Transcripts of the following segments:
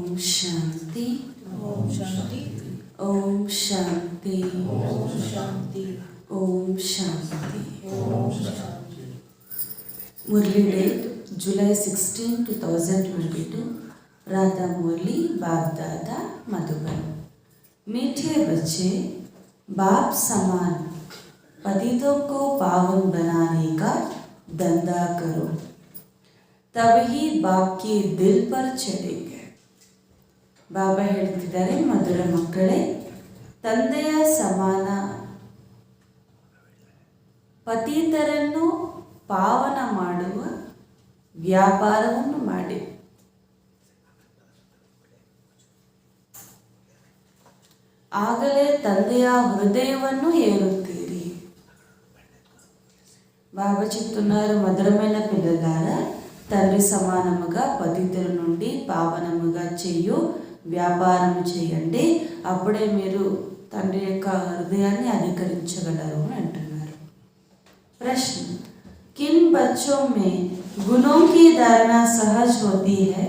शांति ओम शांति ओम शांति ओम शांति ओम शांति ओम शांति। मुरली date जुलाई 16, 2022। राधा मुरली बाप दादा मधुबन। मीठे बच्चे, बाप समान पतितों को पावन बनाने का धंधा करो, तभी बाप के दिल पर चढ़ेंगे। ಬಾಬಾ ಹೇಳ್ತಿದ್ದಾರೆ, ಮಧುರ ಮಕ್ಕಳೇ, ತಂದೆಯ ಸಮಾನ ಪತಿತರನ್ನು ಪಾವನ ಮಾಡುವ ವ್ಯಾಪಾರವನ್ನು ಮಾಡಿ. ಆಗಲೇ ತಂದೆಯ హృదయವನ್ನು ఏరుತ್ತೀರಿ. బాబా చెప్తున్నారు, మధురమైన పిల్లలారా, తండ్రి సమానముగా పతితుల నుండి పావనముగా చెయ్యు వ్యాపారం చేయండి, అప్పుడే మీరు తండ్రి యొక్క హృదయాన్ని అధికరించగలరు అని అంటున్నారు. ప్రశ్న, किन बच्चों में गुणों की धारणा सहज होती है,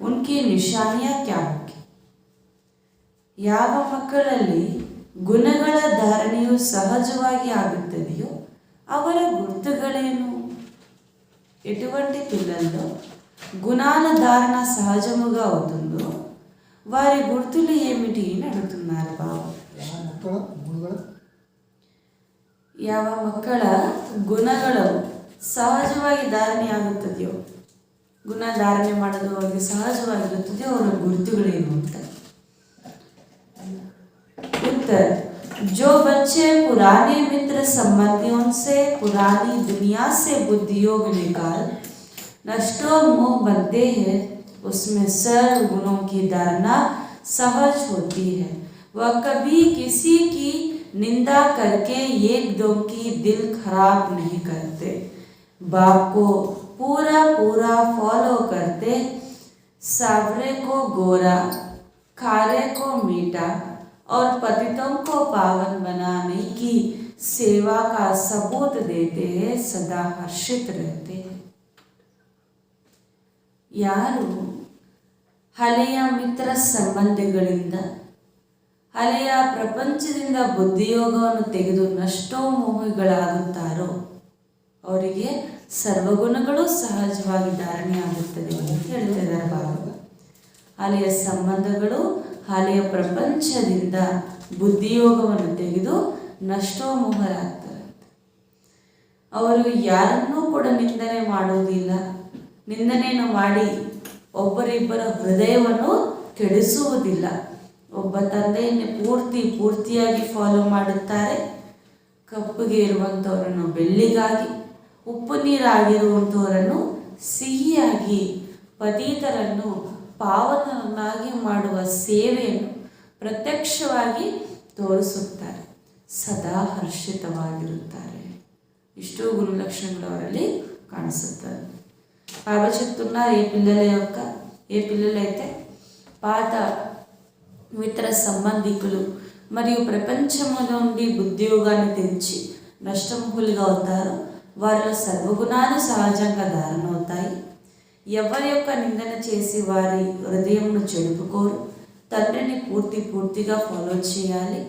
उनकी निशानियां क्या होगी? ಯಾವ ಮಕ್ಕಳಲ್ಲಿ ಗುಣಗಳ ಧಾರಣೆಯು ಸಹಜವಾಗಿ ಆಗುತ್ತದೆಯೋ ಅವರ గుర్తుಗಳೇನು? ఎటువంటి పిల్లల్లో గుణాల ధారణ సహజముగా అవుతుందో వారి గుర్తులు ఏమిటి అని అడుగుతున్నారు బాబు. ಯಾವ ಮಕ್ಕಳ ಗುಣಗಳು ಸಹಜವಾಗಿ ಧಾರಣೆ ಆಗುತ್ತದೆಯೋ, ಗುಣ ಧಾರಣೆ ಮಾಡೋದು ಅವರಿಗೆ ಸಹಜವಾಗಿರುತ್ತದೆಯೋ ಅವರ ಗುರುತುಗಳೇನು ಅಂತ. उत्तर, जो बच्चे पुराने मित्र संबंधियों से, पुरानी दुनिया से बुद्धि योग निकाल नष्टो मोह बनते हैं, उसमें सर्व गुणों की धारणा सहज होती है। वह कभी किसी की निंदा करके एक दो की दिल खराब नहीं करते, बाप को पूरा पूरा फॉलो करते, सावरे को गोरा, खारे को मीठा और पतितों को पावन बनाने की सेवा का सबूत देते हैं, सदा हर्षित रहते हैं. ಯಾರು ಹಳೆಯ ಮಿತ್ರ ಸಂಬಂಧಿಗಳಿಂದ, ಹಳೆಯ ಪ್ರಪಂಚದಿಂದ ಬುದ್ಧಿಯೋಗವನ್ನು ತೆಗೆದು ನಷ್ಟೋ ಮೋಹಿಗಳಾಗುತ್ತಾರೋ ಅವರಿಗೆ ಸರ್ವಗುಣಗಳು ಸಹಜವಾಗಿ ಧಾರಣೆಯಾಗುತ್ತದೆ ಅಂತ ಹೇಳ್ತಿದ್ದಾರೆ ಬಾಬಾ. ಹಳೆಯ ಸಂಬಂಧಗಳು, ಹಳೆಯ ಪ್ರಪಂಚದಿಂದ ಬುದ್ಧಿಯೋಗವನ್ನು ತೆಗೆದು ನಷ್ಟೋಮೋಹರಾಗ್ತಾರೆ. ಅವರು ಯಾರನ್ನೂ ಕೂಡ ನಿಂದನೆ ಮಾಡುವುದಿಲ್ಲ, ನಿಂದನೆಯನ್ನು ಮಾಡಿ ಒಬ್ಬರಿಬ್ಬರ ಹೃದಯವನ್ನು ಕೆಡಿಸುವುದಿಲ್ಲ. ಒಬ್ಬ ತಂದೆಯನ್ನು ಪೂರ್ತಿಯಾಗಿ ಫಾಲೋ ಮಾಡುತ್ತಾರೆ. ಕಪ್ಪುಗೆ ಇರುವಂಥವರನ್ನು ಬೆಳ್ಳಿಗಾಗಿ, ಉಪ್ಪು ನೀರಾಗಿರುವಂಥವರನ್ನು ಸಿಹಿಯಾಗಿ, ಪತಿತರನ್ನು ಪಾವನನ್ನಾಗಿ ಮಾಡುವ ಸೇವೆಯನ್ನು ಪ್ರತ್ಯಕ್ಷವಾಗಿ ತೋರಿಸುತ್ತಾರೆ. ಸದಾ ಹರ್ಷಿತವಾಗಿರುತ್ತಾರೆ. ఇష్టో గుణలక్షణಗಳು అవರಲ್ಲಿ కాಣಿಸುತ್ತದೆ. బాబా చెప్తున్నారు, ఏ పిల్లలైతే పాత మిత్ర సంబంధికులు మరియు ప్రపంచంలో నుండి ఉద్యోగాన్ని తెచ్చి నష్టముఖులుగా అవుతారో వారిలో సర్వగుణాలు సహజంగా ధారణ అవుతాయి. ఎవరి యొక్క నిందన చేసి వారి హృదయంను చెడుపుకోరు. తండ్రిని పూర్తిగా ఫాలో చేయాలి.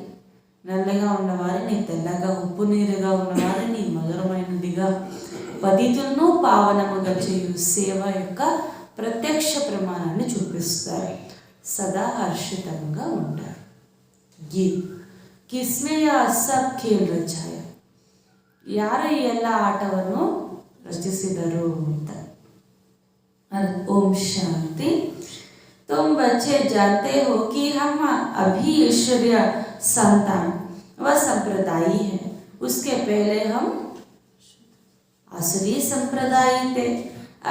నల్లగా ఉన్నవారిని తెల్లగా, ఉప్పు నీరుగా ఉన్నవారిని మధురమైనదిగా, పతితులను పావనముగా చేయు సేవ యొక్క ప్రత్యక్ష ప్రమాణాన్ని చూపిస్తారు. సదా హర్షితంగా ఉంటారు. గీత్ కిస్నే ಯಾ ಸಬ್ ಖೇಲ್ ರಚಾಯ, ಯಾರು ಈ ಎಲ್ಲ ಆಟವನ್ನು ರಚಿಸಿದರು ಅಂತ. ओम शांति। तुम बच्चे जानते हो कि हम अभी ईश्वरीय संतान व संप्रदायी हैं। उसके पहले हम आसुरी संप्रदाय थे।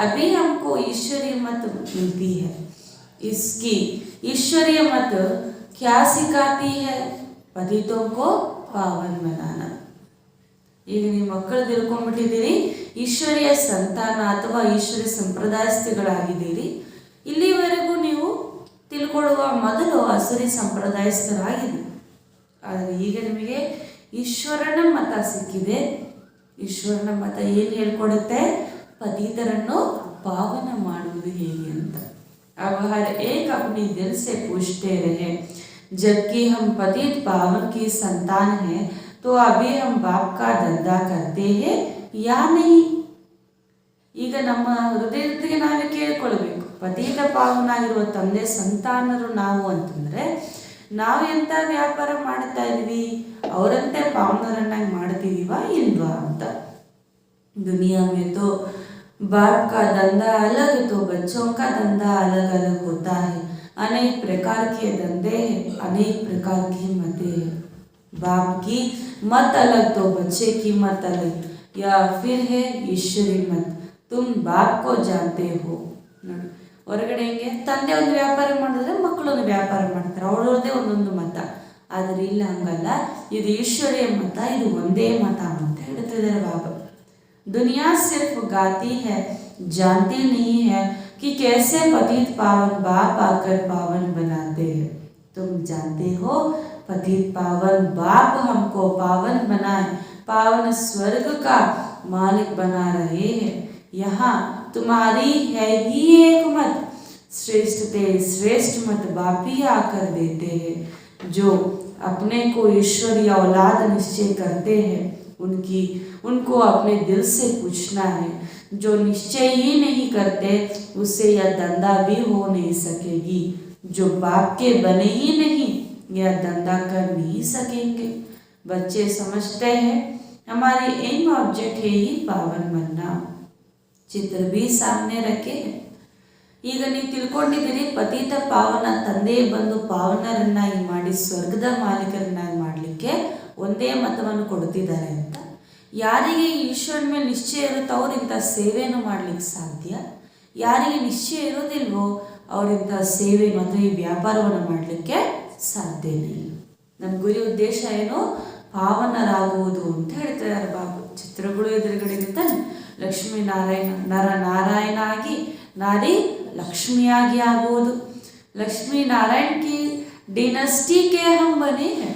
अभी हमको ईश्वरीय मत मिलती है। इसकी ईश्वरीय मत क्या सिखाती है? पतितों को पावन बनाना. ಈಗ ನೀವು ಮಕ್ಕಳು ತಿಳ್ಕೊಂಡ್ಬಿಟ್ಟಿದ್ದೀರಿ, ಈಶ್ವರಿಯ ಸಂತಾನ ಅಥವಾ ಈಶ್ವರಿಯ ಸಂಪ್ರದಾಯಸ್ಥಗಳಾಗಿದ್ದೀರಿ. ಇಲ್ಲಿವರೆಗೂ ನೀವು ತಿಳ್ಕೊಳ್ಳುವ ಮೊದಲು ಅಸುರಿ ಸಂಪ್ರದಾಯಸ್ಥರಾಗಿದ್ದೀರಿ. ಆದರೆ ಈಗ ನಿಮಗೆ ಈಶ್ವರನ ಮತ ಸಿಕ್ಕಿದೆ. ಈಶ್ವರನ ಮತ ಏನು ಹೇಳ್ಕೊಡುತ್ತೆ? ಪತಿತರನ್ನು ಪಾವನ ಮಾಡುವುದು ಹೇಗೆ ಅಂತ. अब हर एक अपनी दिल से पूछते रहे, जबकि हम पतित पावन की संतान हैं तो अभी हम बाप का धंधा करते हैं या नहीं? ಈಗ ನಮ್ಮ ಹೃದಯಕ್ಕೆ ನಾವೇ ಕೇಳಿಕೊಳ್ಬೇಕು, ಪತಿತ ಪಾವನಾಗಿರುವ ತಂದೆ ಸಂತಾನರು ನಾವು ಅಂತಂದ್ರೆ ನಾವು ಎಂಥ ವ್ಯಾಪಾರ ಮಾಡ್ತಾ ಇದ್ವಿ, ಅವರಂತೆ ಪಾವನರನ್ನಾಗಿ ಮಾಡ್ತಿದೀವಾ ಇಲ್ವಾ ಅಂತ. दुनिया में तो बाप का धंधा अलग तो बच्चों का धंधा अलग अलग होता है. अनेक प्रकार के धंधे हैं, अनेक प्रकार की मतें हैं. बाप की मत अलग तो बच्चे की मत अलग, या फिर है ईश्वरी मत. तुम बाप को जानते हो. ನೋಡಿ, ಹೊರಗಡೆ ಹೆಂಗೆ ತಂದೆ ಒಂದು ವ್ಯಾಪಾರ ಮಾಡಿದ್ರೆ ಮಕ್ಕಳು ಒಂದು ವ್ಯಾಪಾರ ಮಾಡ್ತಾರೆ, ಅವ್ರವ್ರದೇ ಒಂದೊಂದು ಮತ. ಆದರೆ ಇಲ್ಲ ಹಂಗಲ್ಲ, ಇದು ಈಶ್ವರಿಯ ಮತ, ಇದು ಒಂದೇ ಮತ ಅಂತ ಹೇಳ್ತಿದ್ದಾರೆ ಬಾಬಾ. दुनिया सिर्फ गाती है, जानती नहीं है कि कैसे पतित पावन बाप आकर पावन बनाते हैं. तुम जानते हो पतित पावन बाप हमको पावन बनाए, पावन स्वर्ग का मालिक बना रहे हैं. यहाँ तुम्हारी है ही एक मत, श्रेष्ठ मत बाप ही आकर देते हैं. जो अपने को ईश्वरीय औलाद निश्चय करते हैं उनको अपने दिल से पूछना है. जो निश्चय ही नहीं करते उससे यह धंधा भी हो नहीं सकेगी. जो बाप के बने ही नहीं यह धंधा कर नहीं सकेंगे. बच्चे समझते हैं हमारे एम ऑब्जेक्ट है ही पावन बनना. चित्र भी सामने रखे. ಈಗ ನೀವು ತಿಳ್ಕೊಂಡಿದ್ದೀರಿ, ಪತಿತ ಪಾವನ ತಂದೆ ಬಂದು ಪಾವನರನ್ನಾಗಿ ಮಾಡಿ ಸ್ವರ್ಗದ ಮಾಲೀಕರನ್ನಾಗಿ ಮಾಡಲಿಕ್ಕೆ ಒಂದೇ ಮತವನ್ನು ಕೊಡ್ತಿದ್ದಾರೆ ಅಂತ. ಯಾರಿಗೆ ಈಶ್ವರನ ಮೇಲೆ ನಿಶ್ಚಯ ಇರುತ್ತೋ ಅವರಿಂಥ ಸೇವೆಯನ್ನು ಮಾಡಲಿಕ್ಕೆ ಸಾಧ್ಯ. ಯಾರಿಗೆ ನಿಶ್ಚಯ ಇರೋದಿಲ್ವೋ ಅವರಿಂಥ ಸೇವೆ ಮತ್ತು ಈ ವ್ಯಾಪಾರವನ್ನು ಮಾಡಲಿಕ್ಕೆ ಸಾಧ್ಯನೇ ಇಲ್ಲ. ನಮ್ಮ ಗುರಿ ಉದ್ದೇಶ ಏನು? ಪಾವನರಾಗುವುದು ಅಂತ ಹೇಳ್ತಿದ್ದಾರೆ ಬಾಬು. ಚಿತ್ರಗಳು ಎದುರುಗಡೆ ಇರ್ತಾನೆ, ಲಕ್ಷ್ಮೀನಾರಾಯಣ ನಾರಾಯಣ ಆಗಿ ನಾರಿ ಲಕ್ಷ್ಮಿಯಾಗಿ ಆಗುವುದು. ಲಕ್ಷ್ಮೀ ನಾರಾಯಣ ಕಿ ಡಿನಸ್ಟಿ ಕೆ ಹಮ್ ಬನೆ ಹೈ.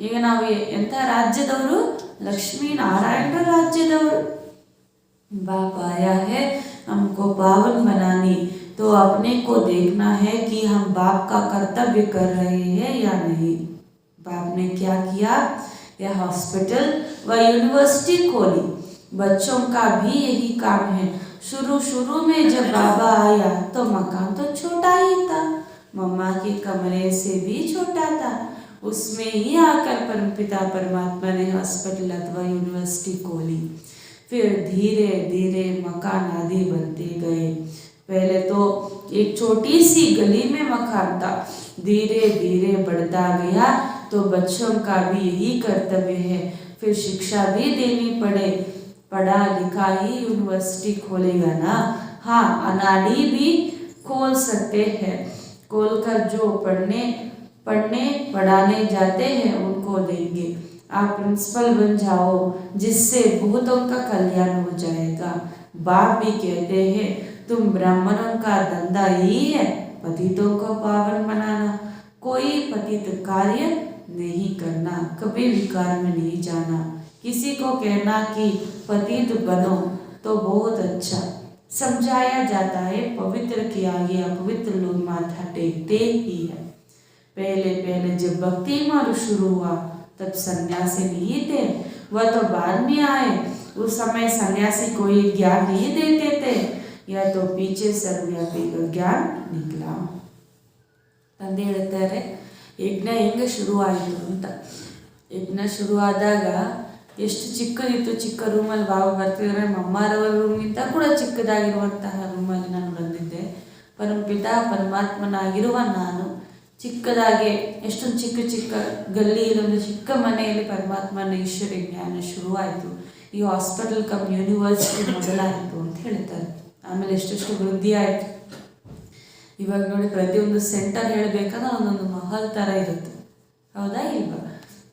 ಈಗ ನಾವು ಎಂಥ ರಾಜ್ಯದವರು? लक्ष्मी नारायण राज्यदवर. बाप आया है हमको पावन बनाने, तो अपने को देखना है कि हम बाप का कर्तव्य कर रहे हैं या नहीं. बाप ने क्या किया? यह हॉस्पिटल व यूनिवर्सिटी खोली. बच्चों का भी यही काम है. शुरू में जब बाबा आया तो मकान तो छोटा ही था, मम्मा के कमरे से भी छोटा था. उसमें ही आकर परमपिता परमात्मा ने हॉस्पिटल अथवा यूनिवर्सिटी खोली. फिर धीरे धीरे मकान आदि बनते गए. पहले तो एक छोटी सी गली में मकान था, धीरे धीरे बढ़ता गया. तो बच्चों का भी यही कर्तव्य है. फिर शिक्षा भी देनी पड़े. पढ़ा लिखा ही यूनिवर्सिटी खोलेगा ना. हाँ, अनाड़ी भी खोल सकते हैं. खोलकर जो पढ़ने पढ़ाने जाते हैं उनको देंगे. आप प्रिंसिपल बन जाओ, जिससे बहुतों का कल्याण हो जाएगा. बाप भी कहते हैं तुम ब्राह्मणों का धंधा यही है पतितों को पावन बनाना. कोई पतित कार्य नहीं करना, कभी विकार में नहीं जाना. किसी को कहना कि पतित बनो तो बहुत अच्छा समझाया जाता है. पवित्र के आगे अपवित्र लोग माथा टेकते ही है. पहले जब भक्ति मार्ग शुरू हुआ तब सन्यासी नहीं थे, वह तो बाद में आए. उस समय सन्यासी कोई ज्ञान नहीं देते थे, यह तो पीछे सर्वव्यापी का ज्ञान निकला. ತಂದೆ ಹೇಳ್ತಾರೆ ಯಜ್ಞ ಹೆಂಗೆ ಶುರುವಾಯಿತು ಅಂತ. ಯಜ್ಞ ಶುರುವಾದಾಗ ಎಷ್ಟು ಚಿಕ್ಕದಿತ್ತು. ಚಿಕ್ಕ ರೂಮಲ್ಲಿ ಬಾಬಾ ಬರ್ತಿದ್ರೆ ಮಮ್ಮಾರವರ ರೂಮಿಂದ ಕೂಡ ಚಿಕ್ಕದಾಗಿರುವಂತಹ ರೂಮಲ್ಲಿ ನಾನು ಬಂದಿದ್ದೆ. ಪರಮಪಿತಾ ಪರಮಾತ್ಮನಾಗಿರುವ ನಾನು ಚಿಕ್ಕದಾಗೆ ಎಷ್ಟೊಂದು ಚಿಕ್ಕ ಗಲ್ಲಿಯಲ್ಲಿ ಒಂದು ಚಿಕ್ಕ ಮನೆಯಲ್ಲಿ ಪರಮಾತ್ಮನ ಈಶ್ವರಿ ಜ್ಞಾನ ಶುರುವಾಯಿತು. ಈ ಹಾಸ್ಪಿಟಲ್ ಕಮ್ ಯೂನಿವರ್ಸಿಟಿ ಮೊದಲಾಯಿತು ಅಂತ ಹೇಳ್ತಾರೆ. ಆಮೇಲೆ ಎಷ್ಟೆಷ್ಟು ವೃದ್ಧಿ ಆಯಿತು. ಇವಾಗ ನೋಡಿ, ಪ್ರತಿಯೊಂದು ಸೆಂಟರ್ ಹೇಳಬೇಕಂದ್ರೆ ಒಂದೊಂದು ಮಹಲ್ ಥರ ಇರುತ್ತೆ, ಹೌದಾ ಇಲ್ವಾ?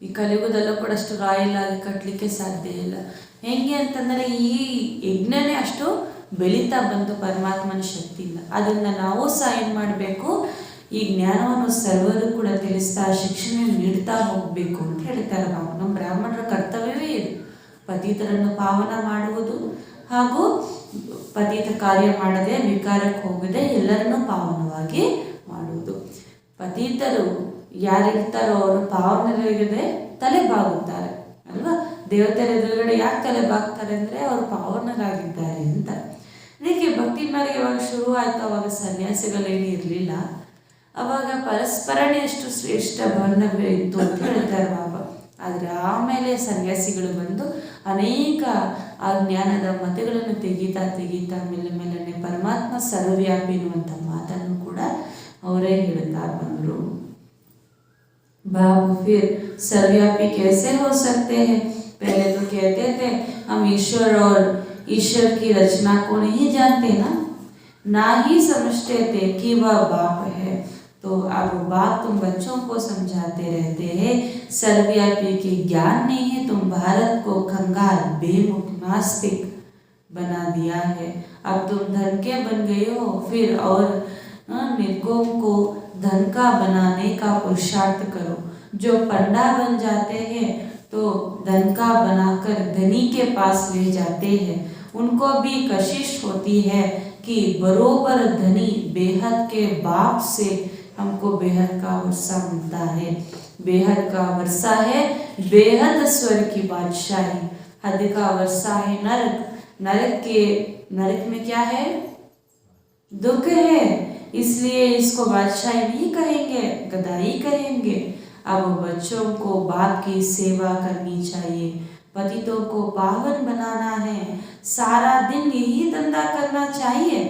ಈ ಕಲಿಯುಗದಲ್ಲೂ ಕೂಡ ಅಷ್ಟು ರಾಯಲ್ ಆಗಿ ಕಟ್ಟಲಿಕ್ಕೆ ಸಾಧ್ಯ ಇಲ್ಲ. ಹೆಂಗೆ ಅಂತಂದರೆ ಈ ಯಜ್ಞನೇ ಅಷ್ಟು ಬೆಳೀತಾ ಬಂತು ಪರಮಾತ್ಮನ ಶಕ್ತಿಯಿಂದ. ಅದರಿಂದ ನಾವು ಸಹ ಏನು ಮಾಡಬೇಕು? ಈ ಜ್ಞಾನವನ್ನು ಸರ್ವರು ಕೂಡ ತಿಳಿಸ್ತಾ ಶಿಕ್ಷಣ ನೀಡ್ತಾ ಹೋಗಬೇಕು ಅಂತ ಹೇಳ್ತಾರೆ ಬಾಬು. ನಮ್ಮ ಬ್ರಾಹ್ಮಣರ ಕರ್ತವ್ಯವೇ ಇದು, ಪತಿತರನ್ನು ಪಾವನ ಮಾಡುವುದು ಹಾಗೂ ಪತಿತ ಕಾರ್ಯ ಮಾಡದೆ ವಿಕಾರಕ್ಕೆ ಹೋಗದೆ ಎಲ್ಲರನ್ನೂ ಪಾವನವಾಗಿ ಮಾಡುವುದು. ಪತಿತರು ಯಾರಿರ್ತಾರೋ ಅವರು ಪಾವನರಾಗದೆ ತಲೆ ಬಾಗುತ್ತಾರೆ ಅಲ್ವಾ. ದೇವತೆಯ ಎದುರುಗಡೆ ಯಾಕೆ ತಲೆ ಬಾಗ್ತಾರೆ ಅಂದರೆ ಅವರು ಪಾವನರಾಗಿದ್ದಾರೆ ಅಂತ. ಅದಕ್ಕೆ ಭಕ್ತಿ ಮಾರ್ಗ ಯಾವಾಗ ಶುರು ಆಯಿತು ಅವಾಗ ಸನ್ಯಾಸಿಗಳೇನು ಇರಲಿಲ್ಲ. ಅವಾಗ ಪರಸ್ಪರನೇ ಎಷ್ಟು ಶ್ರೇಷ್ಠ ಬಾಂಧವ್ಯ ಇತ್ತು ಅಂತ ಹೇಳ್ತಾರೆ ಬಾಬಾ. ಆದರೆ ಆಮೇಲೆ ಸನ್ಯಾಸಿಗಳು ಬಂದು ಅನೇಕ ಆ ಜ್ಞಾನದ ಮತಗಳನ್ನು ತೆಗೀತಾ ಮೇಲೆ ಪರಮಾತ್ಮ ಸರ್ವವ್ಯಾಪಿ ಎನ್ನುವಂಥ ಮಾತನ್ನು ಕೂಡ ಅವರೇ ಹೇಳ್ತಾ ಬಂದರು. बाबू फिर सर्वव्यापी कैसे हो सकते हैं? पहले तो कहते थे हम ईश्वर और ईश्वर की रचना को नहीं जानते ना ही समझते थे कि वह बाप है. तो अब बाप तुम बच्चों को समझाते रहते हैं सर्वव्यापी की ज्ञान नहीं है. तुम भारत को कंगाल बेमुख नास्तिक बना दिया है. अब तुम धन के बन गए हो फिर और निर्गुण को धन का बनाने का पुरुषार्थ करो. जो पंडा बन जाते हैं तो धन का बनाकर धनी के पास ले जाते हैं. उनको भी कशिश होती है कि बरोबर धनी बेहद के बाप से हमको बेहद का वर्षा मिलता है. बेहद का वर्षा है बेहद स्वर्ग की बादशाही. हद का वर्षा है नरक. नरक में क्या है? दुख है. इसलिए इसको बादशाही नहीं कहेंगे, गदाई कहेंगे. अब बच्चों को बाप की सेवा करनी चाहिए. पतितों को पावन बनाना है. सारा दिन यही धंधा करना चाहिए.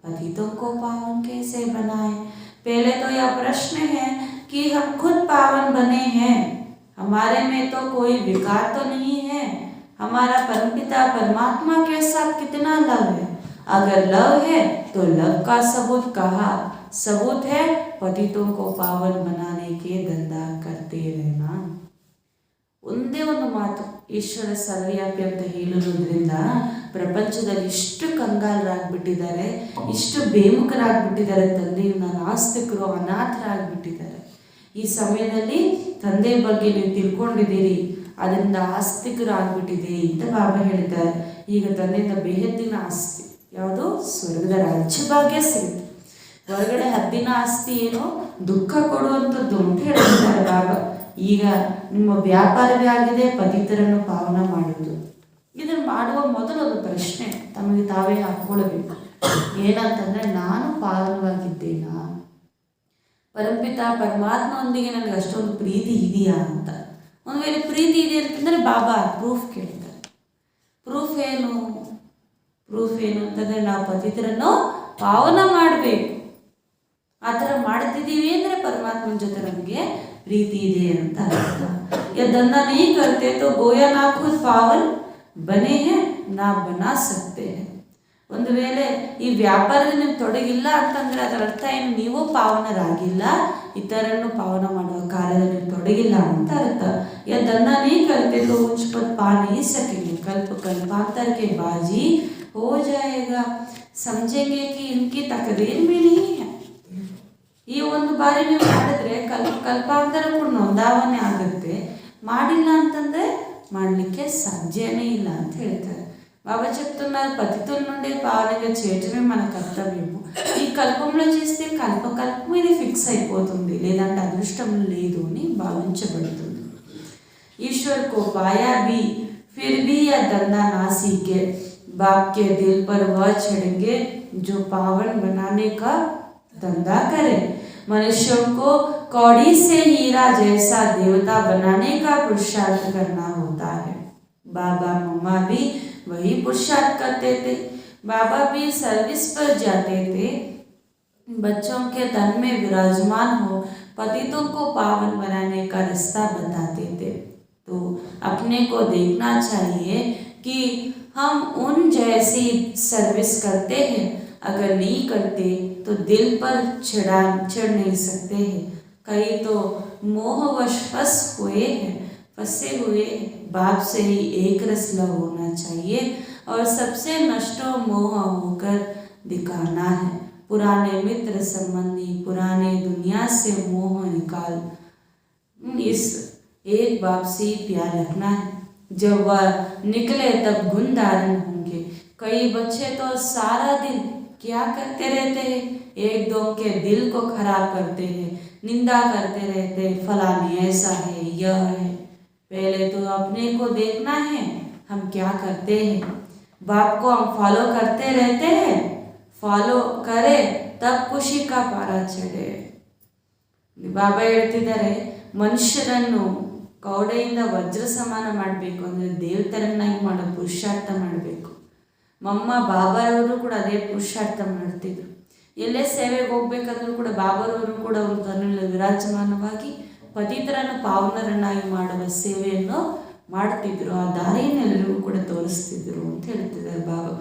पतितों को पावन कैसे बनाए? पहले तो यह प्रश्न है कि हम खुद पावन बने हैं. हमारे में तो कोई विकार तो नहीं है. हमारा परमपिता परमात्मा के साथ कितना लव है. अगर लव है तो लव का सबूत कहा? सबूत है पतितों को पावन बनाने के धंधा करते रहना. ಒಂದೇ ಒಂದು ಮಾತು, ಈಶ್ವರ ಸರ್ವವ್ಯಾಪಿ ಅಂತ ಹೇಳುವುದರಿಂದ ಪ್ರಪಂಚದಲ್ಲಿ ಇಷ್ಟು ಕಂಗಾಲರಾಗ್ಬಿಟ್ಟಿದ್ದಾರೆ, ಇಷ್ಟು ಬೇಮುಖರಾಗ್ಬಿಟ್ಟಿದ್ದಾರೆ, ತಂದೆಯಿಂದ ನಾಸ್ತಿಕರು ಅನಾಥರಾಗ್ಬಿಟ್ಟಿದ್ದಾರೆ. ಈ ಸಮಯದಲ್ಲಿ ತಂದೆ ಬಗ್ಗೆ ನೀವು ತಿಳ್ಕೊಂಡಿದ್ದೀರಿ, ಅದರಿಂದ ಆಸ್ತಿಕರು ಆಗ್ಬಿಟ್ಟಿದೆ ಅಂತ ಬಾಬಾ ಹೇಳಿದ್ದಾರೆ. ಈಗ ತಂದೆಯಿಂದ ಬೇಹದ್ದಿನ ಆಸ್ತಿ ಯಾವುದು? ಸ್ವರ್ಗದ ರಾಜ್ಯ ಭಾಗ್ಯ ಸಿಗುತ್ತೆ. ಹೊರಗಡೆ ಹದ್ದಿನ ಆಸ್ತಿ ಏನೋ ದುಃಖ ಕೊಡುವಂಥದ್ದು ಅಂತ ಹೇಳ್ತಾರೆ ಬಾಬಾ. ಈಗ ನಿಮ್ಮ ವ್ಯಾಪಾರವೇ ಆಗಿದೆ ಪತಿತರನ್ನು ಪಾವನ ಮಾಡುವುದು. ಇದನ್ನು ಮಾಡುವ ಮೊದಲು ಒಂದು ಪ್ರಶ್ನೆ ತಮಗೆ ತಾವೇ ಹಾಕ್ಕೊಳ್ಬೇಕು. ಏನಂತಂದರೆ, ನಾನು ಪಾವನವಾಗಿದ್ದೇನಾ? ಪರಮಪಿತ ಪರಮಾತ್ಮನೊಂದಿಗೆ ನನಗೆ ಅಷ್ಟೊಂದು ಪ್ರೀತಿ ಇದೆಯಾ ಅಂತ. ಒಂದು ವೇಳೆ ಪ್ರೀತಿ ಇದೆ ಅಂತಂದರೆ ಬಾಬಾ ಪ್ರೂಫ್ ಕೇಳ್ತಾರೆ. ಪ್ರೂಫ್ ಏನು ಅಂತಂದರೆ ನಾವು ಪತಿತರನ್ನು ಪಾವನ ಮಾಡಬೇಕು. ಆ ಥರ ಮಾಡ್ತಿದ್ದೀವಿ ಅಂದರೆ ಪರಮಾತ್ಮನ ಜೊತೆ ನಮಗೆ ಪ್ರೀತಿ ಇದೆ ಅಂತ ಅರ್ಥ. ಯದನ್ನ नहीं करते तो गोया ना खुद पावन बने हैं ना बना सकते हैं. ಒಂದು ವೇಳೆ ಈ ವ್ಯಾಪಾರದಲ್ಲಿ ನೀವು ತೊಡಗಿಲ್ಲ ಅಂತಂದರೆ ಅದರ ಅರ್ಥ ಏನು? ನೀವು ಪಾವನರಾಗಿಲ್ಲ, ಇತರನ್ನು ಪಾವನ ಮಾಡುವ ಕಾರ್ಯದಲ್ಲಿ ನೀವು ತೊಡಗಿಲ್ಲ ಅಂತ ಅರ್ಥ. ಯದನ್ನ नहीं करते तो उच्च पद पा नहीं सकेंगे. कल्प कल्पांतर के बाजी हो जाएगा. समझेंगे कि इनकी तकदीर में नहीं है. ಈ ಒಂದು ಬಾರಿ ನೀವು ಮಾಡಿದ್ರೆ ಕಲ್ಪಾಂತರ ಕೂಡ ನೋಂದಾವಣೆ ಆಗುತ್ತೆ. ಮಾಡಿಲ್ಲ ಅಂತಂದರೆ ಮಾಡಲಿಕ್ಕೆ సాధ్యమే ಇಲ್ಲ ಅಂತ ಹೇಳ್ತಾರೆ. బాబా చెప్తున్నారు, పతితుల నుండి పావనగా చేయటమే మన కర్తవ్యము. ఈ కల్పంలో చేస్తే కల్పం ఇది ఫిక్స్ అయిపోతుంది, లేదంటే అదృష్టంలో లేదు అని భావించబడుతుంది. ईश्वर को पाया भी फिर भी यह धंधा ना सीखे. बाप के दिल पर वह चढ़ेंगे जो पावन बनाने का धंधा करे. मनुष्यों को कौड़ी से हीरा जैसा देवता बनाने का पुरुषार्थ करना होता है. बाबा मम्मा भी वही पुरुषार्थ करते थे. बाबा भी सर्विस पर जाते थे. बच्चों के तन में विराजमान हो पतितों को पावन बनाने का रास्ता बताते थे. तो अपने को देखना चाहिए कि हम उन जैसी सर्विस करते हैं. अगर नहीं करते तो दिल पर चढ़ नहीं सकते हैं. कई तो मोहवश फंसे हुए बाप से ही एक रस लव होना चाहिए और सबसे नष्टो मोह होकर दिखाना है. पुराने मित्र संबंधी पुराने दुनिया से मोह निकाल इस एक बाप से ही प्यार रखना है. जब वह निकले तब गुण धारण होंगे. कई बच्चे तो सारा दिन क्या करते रहते हैं, एक दो के दिल को खराब करते हैं, निंदा करते रहते हैं, फलानी ऐसा है यह है। पहले तो अपने को देखना है हम क्या करते हैं। बाप को हम फॉलो करते रहते हैं, ಫಾಲೋ ಕರೆ ತಬ್ ಖುಷಿ ಕಾ ಪಾರ ಚಡೆ. ಬಾಬಾ ಹೇಳ್ತಿದ್ದಾರೆ, ಮನುಷ್ಯರನ್ನು ಕೌಡೆಯಿಂದ ವಜ್ರ ಸಮಾನ ಮಾಡಬೇಕು ಅಂದರೆ ದೇವತರನ್ನಾಗಿ ಮಾಡೋ ಪುರುಷಾರ್ಥ ಮಾಡಬೇಕು. ಮಮ್ಮ ಬಾಬಾರವರು ಕೂಡ ಅದೇ ಪುರುಷಾರ್ಥ ಮಾಡ್ತಿದ್ರು. ಎಲ್ಲೇ ಸೇವೆಗೆ ಹೋಗ್ಬೇಕಾದ್ರೂ ಕೂಡ ಬಾಬಾರವರು ಕೂಡ ಅವರು ತನ್ನಲ್ಲಿ ವಿರಾಜಮಾನವಾಗಿ ಪತಿತರನ್ನು ಪಾವನರನ್ನಾಗಿ ಮಾಡುವ ಸೇವೆಯನ್ನು ಮಾಡ್ತಿದ್ರು. ಆ ದಾರಿಯನ್ನೆಲ್ಲರಿಗೂ ಕೂಡ ತೋರಿಸ್ತಿದ್ರು ಅಂತ ಹೇಳ್ತಿದ್ದಾರೆ ಬಾಬಾ.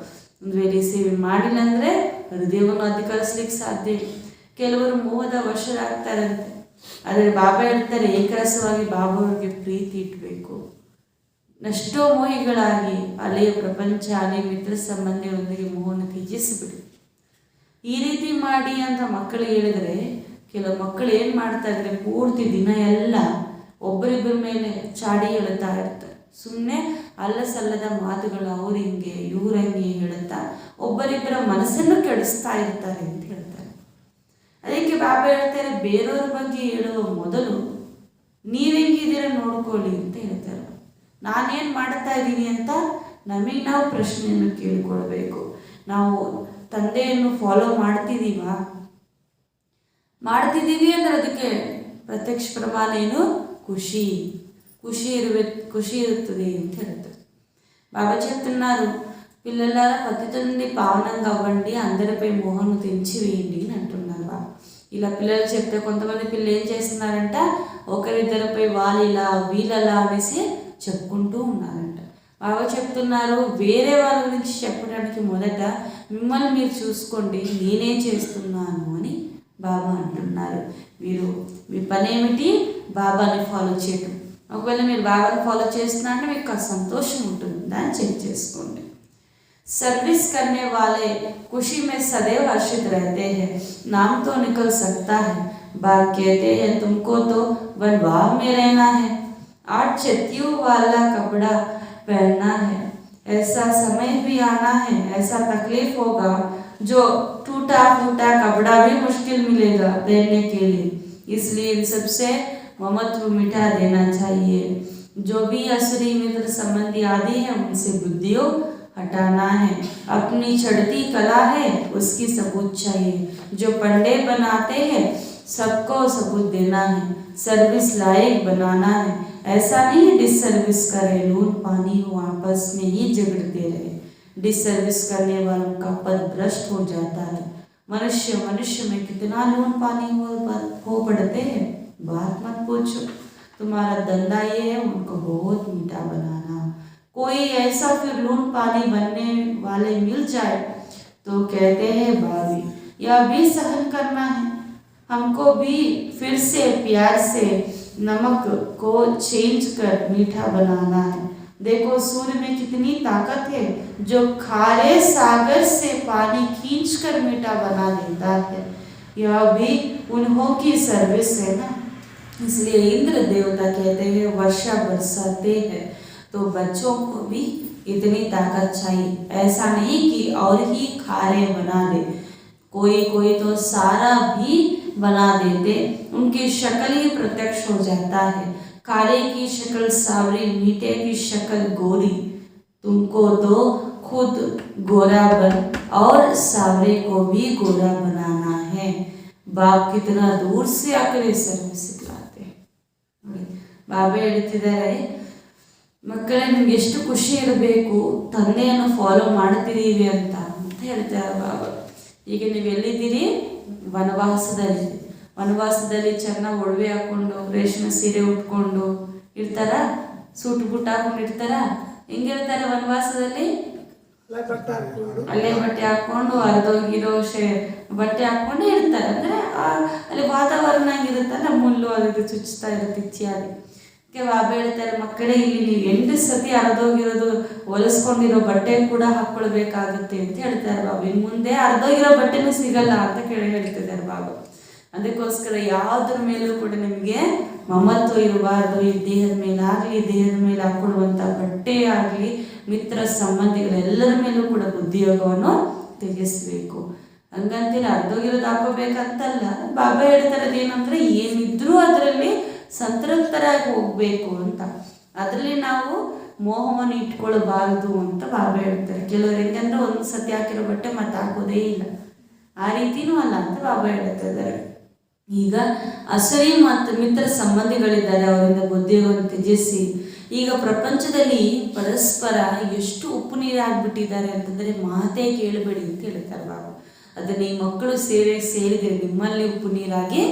ಒಂದು ವೇಳೆ ಸೇವೆ ಮಾಡಿಲ್ಲ ಅಂದರೆ ಹೃದಯವನ್ನು ಅಧಿಕರಿಸ್ಲಿಕ್ಕೆ ಸಾಧ್ಯ ಇಲ್ಲ. ಕೆಲವರು ಮೋಹದ ವಶರಾಗ್ತಾರಂತೆ. ಆದರೆ ಬಾಬಾ ಹೇಳ್ತಾರೆ, ಏಕರಸವಾಗಿ ಬಾಬಾವ್ರಿಗೆ ಪ್ರೀತಿ ಇಟ್ಟಬೇಕು. ಎಷ್ಟೋ ಮೋಹಿಗಳಾಗಿ ಅಲೆಯ ಪ್ರಪಂಚ, ಅಲೆಯ ಮಿತ್ರ ಸಂಬಂಧಿಗಳೊಂದಿಗೆ ಮೋಹನ ತ್ಯಜಿಸಿಬಿಡಿ. ಈ ರೀತಿ ಮಾಡಿ ಅಂತ ಮಕ್ಕಳು ಹೇಳಿದರೆ, ಕೆಲವು ಮಕ್ಕಳು ಏನು ಮಾಡ್ತಾ ಇದ್ದಾರೆ, ಪೂರ್ತಿ ದಿನ ಎಲ್ಲ ಒಬ್ಬರಿಬ್ಬರ ಮೇಲೆ ಚಾಡಿ ಹೇಳ್ತಾ ಇರ್ತಾರೆ. ಸುಮ್ಮನೆ ಅಲ್ಲ ಸಲ್ಲದ ಮಾತುಗಳು ಅವ್ರು ಹಿಂಗೆ ಇವ್ರಂಗೆ ಹೇಳುತ್ತಾ ಒಬ್ಬರಿಬ್ಬರ ಮನಸ್ಸನ್ನು ಕೆಡಿಸ್ತಾ ಇರ್ತಾರೆ ಅಂತ ಹೇಳ್ತಾರೆ. ಅದಕ್ಕೆ ಬಾಬಾ ಹೇಳ್ತಾರೆ, ಬೇರೆಯವ್ರ ಬಗ್ಗೆ ಹೇಳುವ ಮೊದಲು ನೀವೆಂಗಿದ್ದೀರ ನೋಡ್ಕೊಳ್ಳಿ ಅಂತ ಹೇಳ್ತಾರೆ. ನಾನೇನು ಮಾಡ್ತಾ ಇದ್ದೀನಿ ಅಂತ ನಮಗೆ ನಾವು ಪ್ರಶ್ನೆಯನ್ನು ಕೇಳಿಕೊಳ್ಬೇಕು. ನಾವು ತಂದೆಯನ್ನು ಫಾಲೋ ಮಾಡ್ತಿದ್ದೀವಿ ಅಂದರೆ ಅದಕ್ಕೆ ಪ್ರತ್ಯಕ್ಷ ಪ್ರಮಾಣ ಏನು? ఖుషి ఇరుతుంది ಅಂತ ಹೇಳ್ತಾರೆ. బాబా చెప్తున్నారు, పిల్లలారా పతిత నుండి పావనంగా అవ్వండి, అందరిపై మోహను తెంచివేయండి అని అంటున్నారు బాబా. ఇలా పిల్లలు చెప్తే కొంతమంది పిల్లలు ఏం చేస్తున్నారంట, ఒకరిద్దరిపై వాళ్ళిలా వీళ్ళలా అనేసి చెప్పుకుంటూ ఉన్నారంట. బాబా చెప్తున్నారు, వేరే వాళ్ళ గురించి చెప్పడానికి మొదట మిమ్మల్ని మీరు చూసుకోండి, నేనేం చేస్తున్నాను అని బాబా అంటున్నారు. మీరు మీ పని ఏమిటి? బాబాని ఫాలో చేయడం. ఒకవేళ మీరు బాబాని ఫాలో చేస్తున్నారంటే మీకు సంతోషం ఉంటుంది, దాన్ని చెక్ చేసుకోండి. सर्विस करने वाले खुशी में सदैव हर्षित रहते हैं, नाम तो निकल सकता है, बाप कहते हैं तुमको तो वनवाह में रहना है, 8 छत्तियों वाला कपड़ा पहनना है, ऐसा समय भी आना है, ऐसा तकलीफ होगा जो टूटा फूटा कपड़ा भी मुश्किल मिलेगा पहनने के लिए, इसलिए इन सबसे ममत्व मिटा देना चाहिए. जो भी असुरी मित्र संबंधी आदि है उनसे बुद्धियों हटाना है. अपनी चढ़ती कला है उसकी सबूत चाहिए. जो पंडे बनाते हैं सबको सबूत देना है, सर्विस लायक बनाना है. ऐसा नहीं डिसर्विस करे, लून पानी हो आपस में ही झगड़ते रहे. डिसर्विस करने वालों का पद भ्रष्ट हो जाता है. मनुष्य में कितना लून पानी हो पड़ते हैं, बात मत पूछो. तुम्हारा धंधा ये है उनको बहुत मीठा बनाना. कोई ऐसा फिर लून पानी बनने वाले मिल जाए तो कहते हैं भाभी यह भी सहन करना है, हमको भी फिर से प्यार से नमक को चेंज कर मीठा बनाना है. देखो सूर्य में कितनी ताकत है, जो खारे सागर से पानी खींच कर मीठा बना देता है. यह भी उन्हों की सर्विस है ना. इसलिए इंद्र देवता कहते हैं वर्षा बरसाते हैं तो बच्चों को भी इतनी ताकत चाहिए. ऐसा नहीं कि और ही खारे बना दे, कोई तो सारा भी बना देते, उनकी शक्ल ही प्रत्यक्ष हो जाता है. खारे की शक्ल सावरी, मीठे की शक्ल गोरी. तुमको तो खुद गोरा बन और सावरे को भी गोरा बनाना है. बाप कितना दूर से आकर सर्विस सिखलाते हैं. ಬಾಬಾ ಹೇಳ್ತಿದ್ದಾರೆ, ಮಕ್ಕಳೇ ನಿಮ್ಗೆ ಎಷ್ಟು ಖುಷಿ ಇರಬೇಕು ತಂದೆಯನ್ನು ಫಾಲೋ ಮಾಡ್ತಿದ್ದೀವಿ ಅಂತ ಹೇಳ್ತಾರೆ ಬಾಬಾ. ಈಗ ನೀವು ಎಲ್ಲಿದ್ದೀರಿ? ವನವಾಸದಲ್ಲಿ ಚೆನ್ನಾಗಿ ಒಡವೆ ಹಾಕ್ಕೊಂಡು ರೇಷ್ಮೆ ಸೀರೆ ಉಟ್ಕೊಂಡು ಇರ್ತಾರ, ಸೂಟ್ ಬುಟ್ ಹಾಕೊಂಡು ಇರ್ತಾರ. ಹೆಂಗಿರ್ತಾರೆ ವನವಾಸದಲ್ಲಿ? ಅಲ್ಲೇ ಬಟ್ಟೆ ಹಾಕ್ಕೊಂಡು ಅರ್ಧೋಗಿರೋ ಬಟ್ಟೆ ಹಾಕ್ಕೊಂಡು ಇರ್ತಾರೆ. ಅಂದರೆ ಅಲ್ಲಿ ವಾತಾವರಣ ಆಗಿರುತ್ತಲ್ಲ, ಮುಳ್ಳು ಅದು ಚುಚ್ಚುತ್ತಾ ಇರುತ್ತೆ ಇತ್ಯಾದಿ. ಬಾಬಾ ಹೇಳ್ತಾರೆ, ಮಕ್ಕಳೇ ಇಲ್ಲಿ ನೀವು 8 ಸತಿ ಅರ್ಧೋಗಿರೋದು ಹೊಲಿಸ್ಕೊಂಡಿರೋ ಬಟ್ಟೆ ಕೂಡ ಹಾಕ್ಕೊಳ್ಬೇಕಾಗುತ್ತೆ ಅಂತ ಹೇಳ್ತಾರೆ ಬಾಬಾ. ಇನ್ನು ಮುಂದೆ ಅರ್ಧೋಗಿರೋ ಬಟ್ಟೆನೂ ಸಿಗಲ್ಲ ಅಂತ ಹೇಳ್ತಿದ್ದಾರೆ ಬಾಬಾ. ಅದಕ್ಕೋಸ್ಕರ ಯಾವುದ್ರ ಮೇಲೂ ಕೂಡ ನಿಮಗೆ ಮಮತ್ವ ಇರಬಾರ್ದು. ಈ ದೇಹದ ಮೇಲಾಗಲಿ, ದೇಹದ ಮೇಲೆ ಹಾಕೊಳ್ಳುವಂಥ ಬಟ್ಟೆ ಆಗಲಿ, ಮಿತ್ರ ಸಂಬಂಧಿಗಳೆಲ್ಲರ ಮೇಲೂ ಕೂಡ ಬುದ್ಧಿಯೋಗವನ್ನು ತೆಗೆಸಬೇಕು. ಹಂಗಂತೇಳಿ ಅರ್ಧೋಗಿರೋದು ಹಾಕೋಬೇಕಂತಲ್ಲ. ಬಾಬಾ ಹೇಳ್ತಾರದು ಏನಂದ್ರೆ ಏನಿದ್ರೂ ಅದರಲ್ಲಿ ಸಂತೃಪ್ತರಾಗಿ ಹೋಗಬೇಕು ಅಂತ. ಅದರಲ್ಲಿ ನಾವು ಮೋಹವನ್ನು ಇಟ್ಕೊಳ್ಬಾರ್ದು ಅಂತ ಬಾಬಾ ಹೇಳ್ತಾರೆ. ಕೆಲವರು ಹೆಂಗಂದ್ರೆ ಒಂದು ಸತಿ ಹಾಕಿರೋ ಬಟ್ಟೆ ಮತ್ತೆ ಹಾಕೋದೇ ಇಲ್ಲ, ಆ ರೀತಿನೂ ಅಲ್ಲ ಅಂತ ಬಾಬಾ ಹೇಳ್ತಾ ಇದ್ದಾರೆ. ಈಗ ಅಸರಿ ಮತ್ತು ಮಿತ್ರ ಸಂಬಂಧಿಗಳಿದ್ದಾರೆ, ಅವರಿಂದ ಬುದ್ಧಿಯೋಗವನ್ನು ತ್ಯಜಿಸಿ. ಈಗ ಪ್ರಪಂಚದಲ್ಲಿ ಪರಸ್ಪರ ಎಷ್ಟು ಉಪ್ಪು ನೀರಾಗ್ಬಿಟ್ಟಿದ್ದಾರೆ ಅಂತಂದರೆ ಮಾತೇ ಕೇಳಬೇಡಿ ಅಂತ ಹೇಳ್ತಾರೆ ಬಾಬಾ. ಅದನ್ನ ಈ ಮಕ್ಕಳು ಸೇರಿದರೆ ನಿಮ್ಮಲ್ಲಿ ಉಪ್ಪು ನೀರಾಗಿ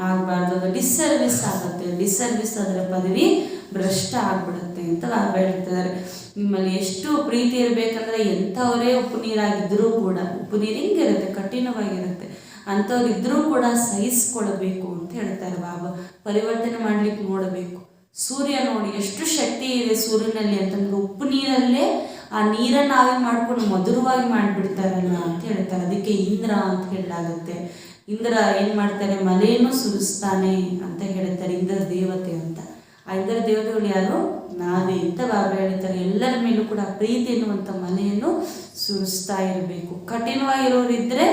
ಆಗಬಾರ್ದು, ಅದು ಡಿಸ್ಸರ್ವಿಸ್ ಆಗುತ್ತೆ. ಡಿಸ್ಸರ್ವಿಸ್ ಅದರ ಪದವಿ ಭ್ರಷ್ಟ ಆಗ್ಬಿಡುತ್ತೆ ಅಂತ ಬಾಬಾ ಹೇಳ್ತಿದ್ದಾರೆ. ನಿಮ್ಮಲ್ಲಿ ಎಷ್ಟು ಪ್ರೀತಿ ಇರಬೇಕಂದ್ರೆ ಎಂಥವರೇ ಉಪ್ಪು ನೀರಾಗಿದ್ದರೂ ಕೂಡ, ಉಪ್ಪು ನೀರು ಹಿಂಗಿರುತ್ತೆ, ಕಠಿಣವಾಗಿರುತ್ತೆ, ಅಂಥವ್ರಿದ್ರೂ ಕೂಡ ಸಹಿಸ್ಕೊಳ್ಬೇಕು ಅಂತ ಹೇಳ್ತಾರೆ ಬಾಬಾ. ಪರಿವರ್ತನೆ ಮಾಡ್ಲಿಕ್ಕೆ ನೋಡಬೇಕು. ಸೂರ್ಯ ನೋಡಿ ಎಷ್ಟು ಶಕ್ತಿ ಇದೆ ಸೂರ್ಯನಲ್ಲಿ ಅಂತಂದ್ರೆ ಉಪ್ಪು ನೀರಲ್ಲೇ ಆ ನೀರನ್ನು ಆವಿ ಮಾಡ್ಕೊಂಡು ಮಧುರವಾಗಿ ಮಾಡಿಬಿಡ್ತಾರಲ್ಲ ಅಂತ ಹೇಳ್ತಾರೆ. ಅದಕ್ಕೆ ಇಂದ್ರ ಅಂತ ಹೇಳಲಾಗುತ್ತೆ. ಇಂದ್ರ ಏನು ಮಾಡ್ತಾನೆ, ಮಳೆಯನ್ನು ಸುರಿಸ್ತಾನೆ ಅಂತ ಹೇಳ್ತಾರೆ, ಇಂದ್ರ ದೇವತೆ ಅಂತ. ಆ ಇಂದ್ರ ದೇವತೆಗಳು ಯಾರು? ನಾವೇ ಅಂತ ಬಾಬಾ ಹೇಳ್ತಾರೆ. ಎಲ್ಲರ ಮೇಲೂ ಕೂಡ ಪ್ರೀತಿ ಎನ್ನುವಂಥ ಮಳೆಯನ್ನು ಸುರಿಸ್ತಾ ಇರಬೇಕು. ಕಠಿಣವಾಗಿರೋರಿದ್ದರೆ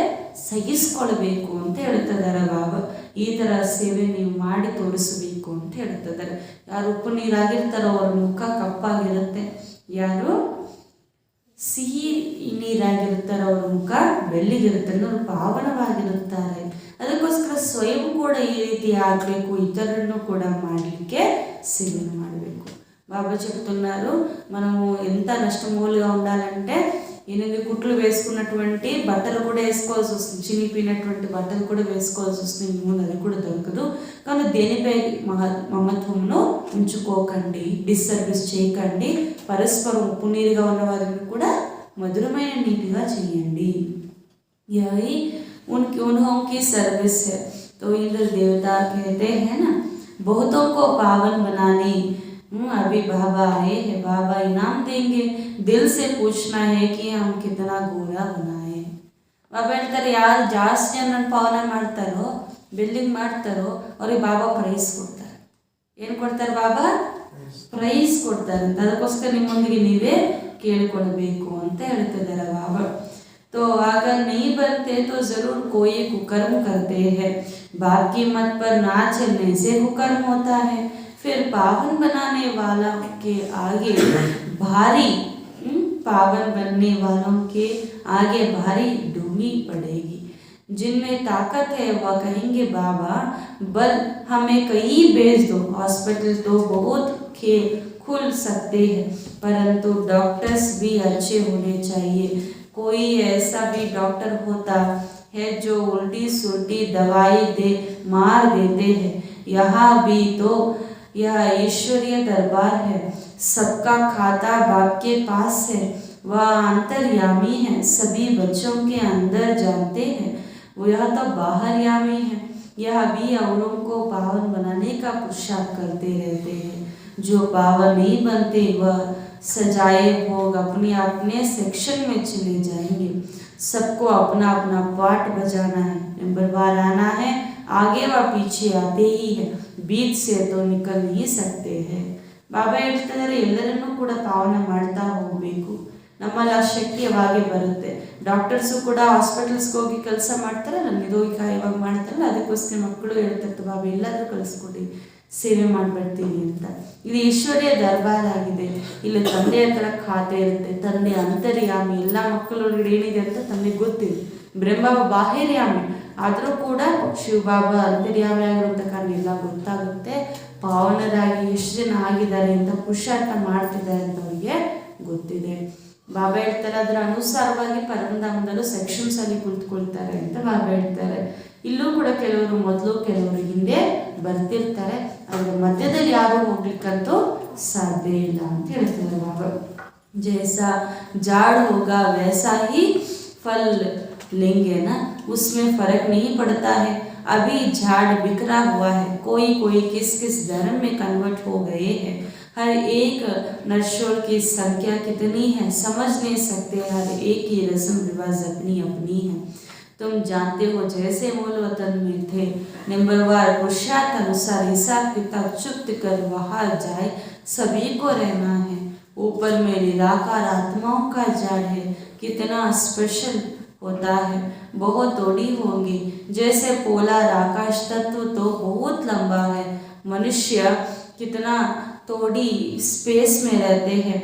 ಸಹಿಸ್ಕೊಳ್ಬೇಕು ಅಂತ ಹೇಳ್ತಿದ್ದಾರೆ ಬಾಬಾ. ಈ ಥರ ಸೇವೆ ನೀವು ಮಾಡಿ ತೋರಿಸಬೇಕು ಅಂತ ಹೇಳ್ತಿದ್ದಾರೆ. ಯಾರು ಉಪ್ಪು ನೀರಾಗಿರ್ತಾರೋ ಅವ್ರ ಮುಖ ಕಪ್ಪಾಗಿರುತ್ತೆ, ಯಾರು ಸಿಹಿ ನೀರಾಗಿರ್ತಾರೋ ಅವ್ರ ಮುಖ ಬೆಳ್ಳಿಗಿರುತ್ತೆ, ಅವರು ಪಾವನವಾಗಿರುತ್ತಾರೆ. ಅದಕ್ಕೋಸ್ಕರ ಸ್ವಯಂ ಕೂಡ ಈ ರೀತಿ ಆಗಬೇಕು, ఇతరులను కూడా ಮಾಡಲಿಕ್ಕೆ సేవ ಮಾಡಬೇಕು. బాబా చెప్తున్నారు మనము ఎంత నష్టమూలుగా ఉండాలంటే 8 కుట్లు వేసుకున్నటువంటి బట్టలు కూడా వేసుకోవాల్సి వస్తుంది, చినిగిపోయినటువంటి బట్టలు కూడా వేసుకోవాల్సి వస్తుంది. ముందు అది కూడా దొరకదు. కానీ దేనిపై మమత్వమును ఉంచుకోకండి, డిస్సర్వీస్ చేయకండి. పరస్పరం ఉప్పు నీరుగా ఉన్న వారిని కూడా మధురమైన నీటిగా చేయండి. यही उनकी सर्विस है. तो इंद्र देवता कहते हैं ना, बहुतों को पावन बनाने अभी बाबा आए हैं, बाबा इनाम देंगे. दिल से पूछना है कि हम कितना गोरा बनाए. ಬಾಬಾ ಹೇಳ್ತಾರೆ, ಯಾರು ಜಾಸ್ತಿ ಜನರನ್ನು ಪಾವನ ಮಾಡ್ತಾರೋ, ಬಿಲ್ಡಿಂಗ್ ಮಾಡ್ತಾರೋ ಅವ್ರಿಗೆ ಬಾಬಾ ಪ್ರೈಸ್ ಕೊಡ್ತಾರೆ. ಏನು ಕೊಡ್ತಾರೆ? ಬಾಬಾ ಪ್ರೈಸ್ ಕೊಡ್ತಾರೆ ಅಂತ. ಅದಕ್ಕೋಸ್ಕರ ನಿಮ್ಮೊಂದಿಗೆ ನೀವೇ ಕೇಳಿಕೊಳ್ಬೇಕು ಅಂತ ಹೇಳ್ತಿದ್ದಾರೆ ಬಾಬಾ. तो अगर नहीं बनते तो ज़रूर कोई कुकर्म करते हैं. बाप की मत पर ना चलने से कुकर्म होता है. फिर पावन बनाने वाला के आगे भारी पावन बनने वालों के आगे भारी डूंगी पड़ेगी. जिनमें ताकत है वह कहेंगे बाबा बल हमें कहीं भेज दो. हॉस्पिटल तो बहुत खुल सकते हैं, परंतु डॉक्टर्स भी अच्छे होने चाहिए. कोई ऐसा भी डॉक्टर होता है जो उल्टी सुल्टी दवाई दे मार देते हैं. यहाँ भी तो यह ईश्वरीय दरबार है. सबका खाता बाप के पास है. वह अंतर्यामी है, सभी बच्चों के अंदर जानते हैं. वह तो बाहरयामी है. यह भी औरों को पावन बनाने का पुरुषार्थ करते रहते हैं. जो पावन नहीं बनते वह सजाए भोग अपने अपने सेक्शन में चले जाएंगे. सबको अपना अपना पार्ट बजाना है. नंबर बार आना है, आगे व पीछे आते ही है, बीच से तो निकल नहीं सकते हैं. ಬಾಬಾ ಹೇಳ್ತಿದ್ದಾರೆ, ಎಲ್ಲರನ್ನೂ ಕೂಡ ಪಾವನ ಮಾಡ್ತಾ ಹೋಗಬೇಕು. ನಮ್ಮಲ್ಲಿ ಆ ಶಕ್ತಿ ಯಾವಾಗೇ ಬರುತ್ತೆ. ಡಾಕ್ಟರ್ಸು ಕೂಡ ಹಾಸ್ಪಿಟಲ್ಸ್ಗೆ ಹೋಗಿ ಕೆಲಸ ಮಾಡ್ತಾರಲ್ಲ, ನಿರೋಗಿ ಕಾಯುವಾಗ ಮಾಡ್ತಾರಲ್ಲ, ಅದಕ್ಕೋಸ್ಕರ ಮಕ್ಕಳು ಹೇಳ್ತಿರ್ತಾರೆ, ಬಾಬಾ ಎಲ್ಲಾದರೂ ಕಳಿಸ್ಕೊಡಿ, ಸೇವೆ ಮಾಡಿಬಿಡ್ತೀನಿ ಅಂತ. ಇದು ಈಶ್ವರ್ಯ ದರ್ಬಾರ್ ಆಗಿದೆ. ಇಲ್ಲಿ ತಂದೆ ಹತ್ರ ಖಾತೆ ಇರುತ್ತೆ, ತಂದೆ ಅಂತರ್ಯಾಮಿ, ಎಲ್ಲ ಮಕ್ಕಳೊಳಗಡೆ ಏನಿದೆ ಅಂತ ತಂದೆ ಗೊತ್ತಿದೆ. ಬ್ರಹ್ಮಬಾಬಾ ಬಾಹಿರ್ಯಾಮಿ ಆದರೂ ಕೂಡ ಶಿವಬಾಬಾ ಅಂತರ್ಯಾಮಿ ಆಗಿರುವಂಥ ಕಾರಣ ಎಲ್ಲ ಗೊತ್ತಾಗುತ್ತೆ. ಪಾವನರಾಗಿ ಎಷ್ಟು ಜನ ಆಗಿದ್ದಾರೆ ಅಂತ ಪುರುಷಾರ್ಥ ಮಾಡ್ತಿದ್ದಾರೆ ಅಂತ ಅವರಿಗೆ ಗೊತ್ತಿದೆ. ಬಾಬಾ ಹೇಳ್ತಾರೆ, ಅದರ ಅನುಸಾರವಾಗಿ ಪರಮಧಾಮದಲ್ಲೂ ಸೆಕ್ಷನ್ಸ್ ಅಲ್ಲಿ ಕುಳಿತುಕೊಳ್ತಾರೆ ಅಂತ ಬಾಬಾ ಹೇಳ್ತಾರೆ. ಇಲ್ಲೂ ಕೂಡ ಕೆಲವರು ಮೊದಲು ಕೆಲವರು ಹಿಂದೆ ಬರ್ತಿರ್ತಾರೆ. ಅದರ ಮಧ್ಯದಲ್ಲಿ ಯಾರು ಹೋಗ್ಲಿಕ್ಕಂತೂ ಸಾಧ್ಯ ಇಲ್ಲ ಅಂತ ಹೇಳ್ತಾರೆ ಬಾಬಾ. जैसा झाड़ होगा वैसा ही फल लेंगे ना, उसमें फर्क नहीं पड़ता है. अभी झाड़ बिखरा हुआ है, कोई कोई किस किस धर्म में कन्वर्ट हो गए हैं. हर एक नरशोर की संख्या कितनी है समझ नहीं सकते. हर एक की रस्म रिवाज अपनी अपनी है. तुम जानते हो जैसे मूल वतन में थे, नंबरवार पुरुषार्थ अनुसार हिसाब किताब चुप्त कर वहाँ जाए, सभी को रहना है। ऊपर में निराकार आत्माओं का जाड़ है, कितना स्पेशल होता है, बहुत थोड़ी होंगी। जैसे पोलार आकाश तत्व तो बहुत लंबा है, मनुष्य कितना थोड़ी स्पेस में रहते हैं।